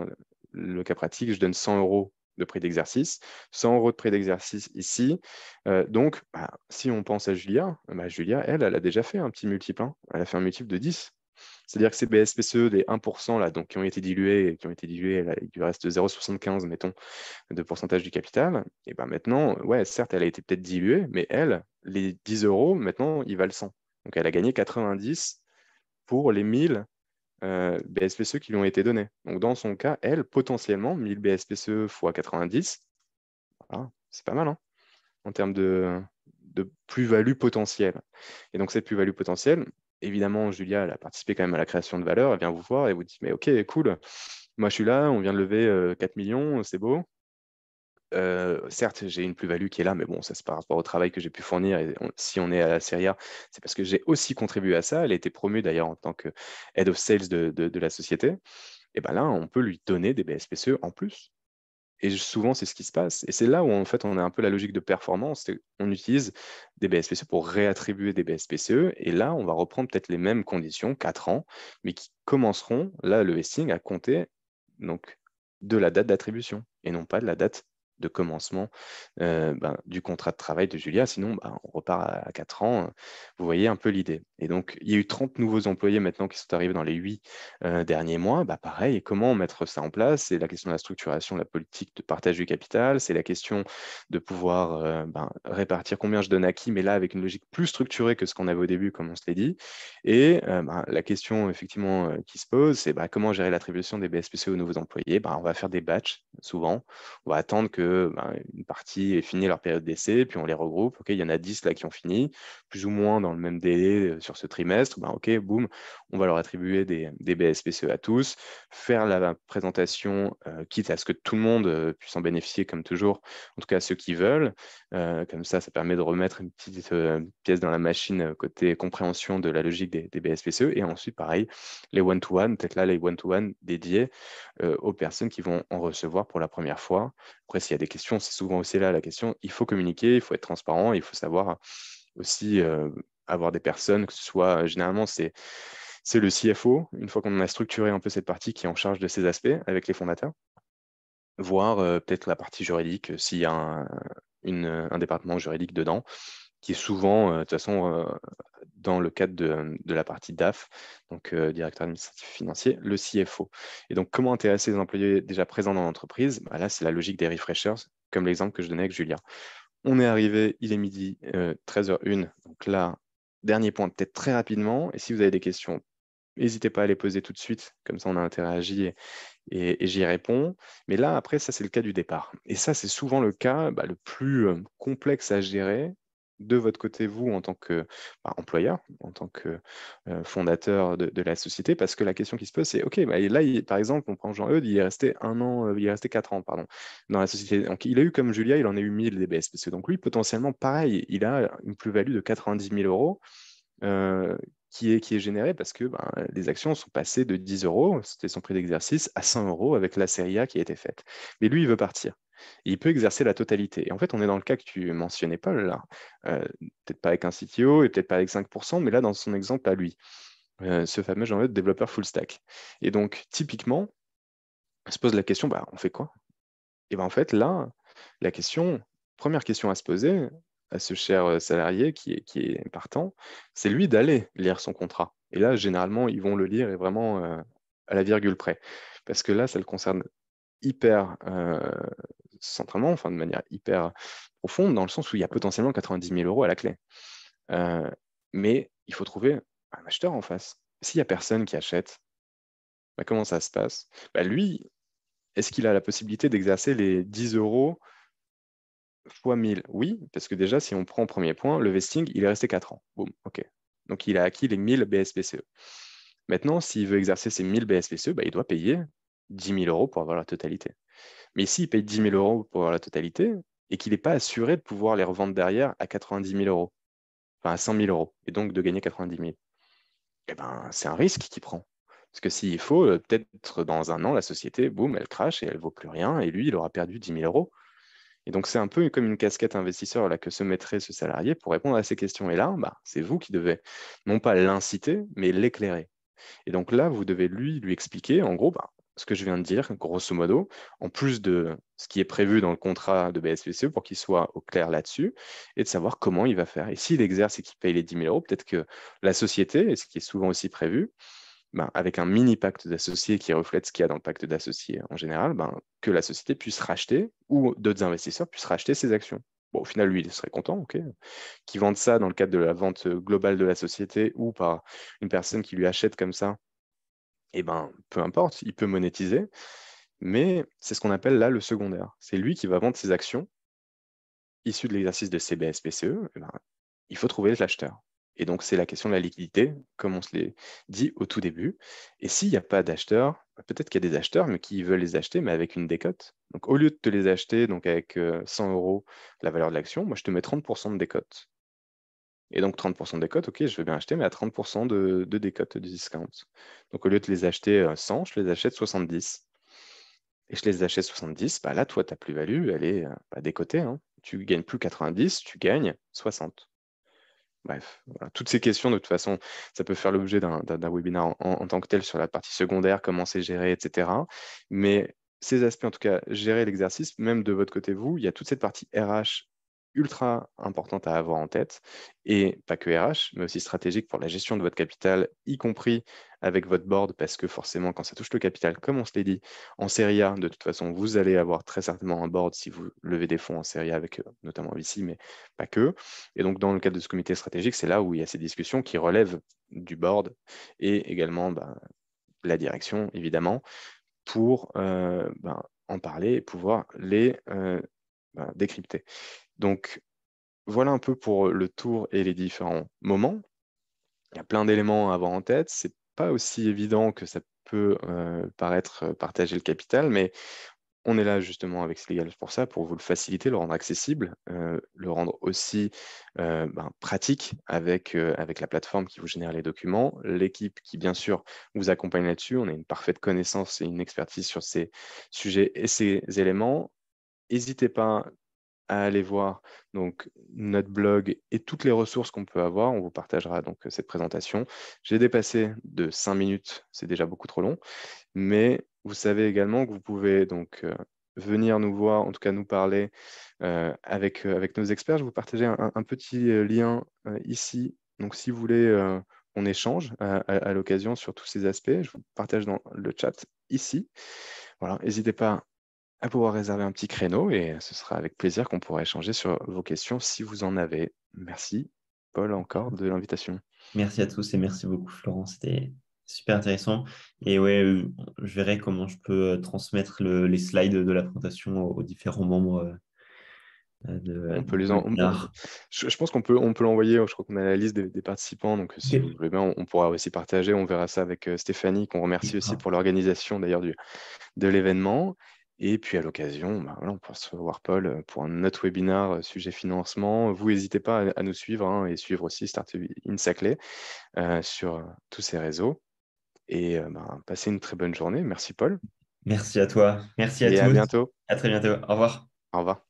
le cas pratique, je donne 100 euros de prix d'exercice, 100 euros de prix d'exercice ici. Donc, si on pense à Julia, Julia, elle a déjà fait un petit multiple. Elle a fait un multiple de 10. C'est-à-dire que ces BSPCE des 1% là, donc qui ont été dilués, là, il lui reste 0,75, mettons, de pourcentage du capital, et ben maintenant, ouais, certes, elle a été peut-être diluée, mais elle, les 10 euros, maintenant, ils valent 100. Donc elle a gagné 90 pour les 1000 BSPCE qui lui ont été donnés. Donc dans son cas, elle, potentiellement, 1000 BSPCE fois 90, voilà, c'est pas mal, en termes de plus-value potentielle. Et donc cette plus-value potentielle, évidemment, Julia, elle a participé quand même à la création de valeur, elle vient vous voir et vous dit, mais ok, cool, moi je suis là, on vient de lever 4 millions, c'est beau. Certes, j'ai une plus-value qui est là, mais bon, ça c'est par rapport au travail que j'ai pu fournir. Et si on est à la Serie A, c'est parce que j'ai aussi contribué à ça. Elle a été promue d'ailleurs en tant que Head of Sales de la société. Et ben là, on peut lui donner des BSPCE en plus. Et souvent, c'est ce qui se passe. Et c'est là où en fait, on a un peu la logique de performance. On utilise des BSPCE pour réattribuer des BSPCE. Et là, on va reprendre peut-être les mêmes conditions, 4 ans, mais qui commenceront, là, le vesting, à compter donc, de la date d'attribution et non pas de la date de commencement du contrat de travail de Julia. Sinon, on repart à 4 ans. Vous voyez un peu l'idée. Et donc, il y a eu 30 nouveaux employés maintenant qui sont arrivés dans les 8 derniers mois. Pareil, comment mettre ça en place? C'est la question de la structuration de la politique de partage du capital. C'est la question de pouvoir répartir combien je donne à qui, mais là, avec une logique plus structurée que ce qu'on avait au début, comme on se l'est dit. Et la question, effectivement, qui se pose, c'est comment gérer l'attribution des BSPC aux nouveaux employés. On va faire des batchs, souvent. On va attendre que que une partie est finie leur période d'essai, puis on les regroupe. Ok, il y en a 10 là qui ont fini, plus ou moins dans le même délai sur ce trimestre. Ok, boum, on va leur attribuer des BSPCE à tous, faire la présentation, quitte à ce que tout le monde puisse en bénéficier comme toujours, en tout cas ceux qui veulent. Comme ça permet de remettre une petite pièce dans la machine côté compréhension de la logique des BSPCE. Et ensuite, pareil, les one-to-one, peut-être là les one-to-one dédiés aux personnes qui vont en recevoir pour la première fois. Après, s'il y a des questions, c'est souvent aussi là la question. Il faut communiquer, il faut être transparent, il faut savoir aussi avoir des personnes, que ce soit généralement c'est le CFO, une fois qu'on a structuré un peu cette partie, qui est en charge de ces aspects avec les fondateurs, voir peut-être la partie juridique, s'il y a un département juridique dedans, qui est souvent, de toute façon, dans le cadre de la partie DAF, donc directeur administratif financier, le CFO. Et donc, comment intéresser les employés déjà présents dans l'entreprise? Là, c'est la logique des refreshers, comme l'exemple que je donnais avec Julia. On est arrivé, il est midi 13h01. Donc là, dernier point, peut-être très rapidement. Et si vous avez des questions, n'hésitez pas à les poser tout de suite. Comme ça, on a interagi et j'y réponds. Mais là, après, ça, c'est le cas du départ. Et ça, c'est souvent le cas le plus complexe à gérer de votre côté, vous, en tant que employeur, en tant que fondateur de la société, parce que la question qui se pose, c'est, OK, là, par exemple, on prend Jean-Eudes, il est resté 1 an, il est resté 4 ans, pardon, dans la société. Donc, il a eu, comme Julia, il en a eu 1000 des BSPC. Donc, lui, potentiellement, pareil, il a une plus-value de 90 000 euros euh, qui est générée parce que les actions sont passées de 10 euros, c'était son prix d'exercice, à 100 euros avec la série A qui a été faite. Mais lui, il veut partir. Et il peut exercer la totalité. Et en fait, on est dans le cas que tu mentionnais, Paul, là. Peut-être pas avec un CTO et peut-être pas avec 5%, mais là, dans son exemple à lui, ce fameux Jean-Eudes, développeur full stack. Et donc, typiquement, on se pose la question, on fait quoi? Et en fait, là, la question, première question à se poser à ce cher salarié qui est partant, c'est lui d'aller lire son contrat. Et là, généralement, ils vont le lire et vraiment à la virgule près. Parce que là, ça le concerne hyper centralement, enfin de manière hyper profonde, dans le sens où il y a potentiellement 90 000 euros à la clé. Euh, mais il faut trouver un acheteur en face. S'il n'y a personne qui achète, comment ça se passe? Lui, est-ce qu'il a la possibilité d'exercer les 10 euros fois 1000? Oui, parce que déjà, si on prend au premier point, le vesting, il est resté 4 ans. Boum, OK. Donc, il a acquis les 1000 BSPCE. Maintenant, s'il veut exercer ces 1000 BSPCE, il doit payer 10 000 euros pour avoir la totalité. Mais s'il paye 10 000 euros pour avoir la totalité et qu'il n'est pas assuré de pouvoir les revendre derrière à 90 000 euros, enfin à 100 000 euros, et donc de gagner 90 000, c'est un risque qu'il prend. Parce que s'il faut, peut-être dans un an, la société, boum, elle crache et elle ne vaut plus rien, et lui, il aura perdu 10 000 euros. Et donc, c'est un peu comme une casquette investisseur là, que se mettrait ce salarié pour répondre à ces questions. Et là, c'est vous qui devez non pas l'inciter, mais l'éclairer. Et donc là, vous devez lui expliquer, en gros, ce que je viens de dire, grosso modo, en plus de ce qui est prévu dans le contrat de BSPCE pour qu'il soit au clair là-dessus, et de savoir comment il va faire. Et s'il exerce et qu'il paye les 10 000 euros, peut-être que la société, et ce qui est souvent aussi prévu, avec un mini pacte d'associés qui reflète ce qu'il y a dans le pacte d'associés en général, que la société puisse racheter ou d'autres investisseurs puissent racheter ses actions. Bon, au final, lui, il serait content, ok, qu'il vende ça dans le cadre de la vente globale de la société ou par une personne qui lui achète comme ça, peu importe, il peut monétiser, mais c'est ce qu'on appelle là le secondaire. C'est lui qui va vendre ses actions issues de l'exercice de CBSPCE, il faut trouver l'acheteur. Et donc, c'est la question de la liquidité, comme on se l'est dit au tout début. Et s'il n'y a pas d'acheteur, peut-être qu'il y a des acheteurs, mais qui veulent les acheter, mais avec une décote. Donc, au lieu de te les acheter donc avec 100 euros la valeur de l'action, moi, je te mets 30% de décote. Et donc, 30% de décote, ok, je veux bien acheter, mais à 30% de décote, de discount. Donc, au lieu de les acheter 100, je les achète 70. Et je les achète 70, là, toi, ta plus-value, elle est décotée, hein. Tu gagnes plus 90, tu gagnes 60. Bref, voilà. Toutes ces questions, de toute façon, ça peut faire l'objet d'un webinaire en tant que tel sur la partie secondaire, comment c'est géré, etc. Mais ces aspects, en tout cas, gérer l'exercice, même de votre côté, vous, il y a toute cette partie RH ultra importante à avoir en tête, et pas que RH, mais aussi stratégique pour la gestion de votre capital, y compris avec votre board, parce que forcément, quand ça touche le capital, comme on se l'est dit, en série A, de toute façon, vous allez avoir très certainement un board si vous levez des fonds en série A avec notamment VC, mais pas que. Et donc, dans le cadre de ce comité stratégique, c'est là où il y a ces discussions qui relèvent du board et également la direction, évidemment, pour en parler et pouvoir décrypter. Donc, voilà un peu pour le tour et les différents moments. Il y a plein d'éléments à avoir en tête. C'est pas aussi évident que ça peut paraître partager le capital, mais on est là justement avec Sligal pour ça, pour vous le faciliter, le rendre accessible, le rendre aussi pratique avec la plateforme qui vous génère les documents, l'équipe qui bien sûr vous accompagne là-dessus. On a une parfaite connaissance et une expertise sur ces sujets et ces éléments. N'hésitez pas à aller voir donc notre blog et toutes les ressources qu'on peut avoir. On vous partagera donc cette présentation. J'ai dépassé de 5 minutes, c'est déjà beaucoup trop long, mais vous savez également que vous pouvez donc venir nous voir, en tout cas nous parler avec nos experts. Je vais vous partager un petit lien ici. Donc si vous voulez, on échange à l'occasion sur tous ces aspects. Je vous partage dans le chat ici. Voilà, n'hésitez pas à pouvoir réserver un petit créneau et ce sera avec plaisir qu'on pourra échanger sur vos questions si vous en avez. Merci, Paul, encore de l'invitation. Merci à tous et merci beaucoup, Florent. C'était super intéressant. Et ouais, je verrai comment je peux transmettre les slides de la présentation aux différents membres On peut du les en- webinaire. je pense qu'on peut l'envoyer. Je crois qu'on a la liste des participants. Donc, si vous Ok. voulez bien, on pourra aussi partager. On verra ça avec Stéphanie, qu'on remercie aussi pour l'organisation d'ailleurs de l'événement. Et puis, à l'occasion, voilà, on pourra se voir, Paul, pour un autre webinaire sujet financement. Vous n'hésitez pas à nous suivre et suivre aussi Startup in Saclay sur tous ces réseaux. Et passez une très bonne journée. Merci, Paul. Merci à toi. Merci à Et à tous. bientôt. À très bientôt. Au revoir. Au revoir.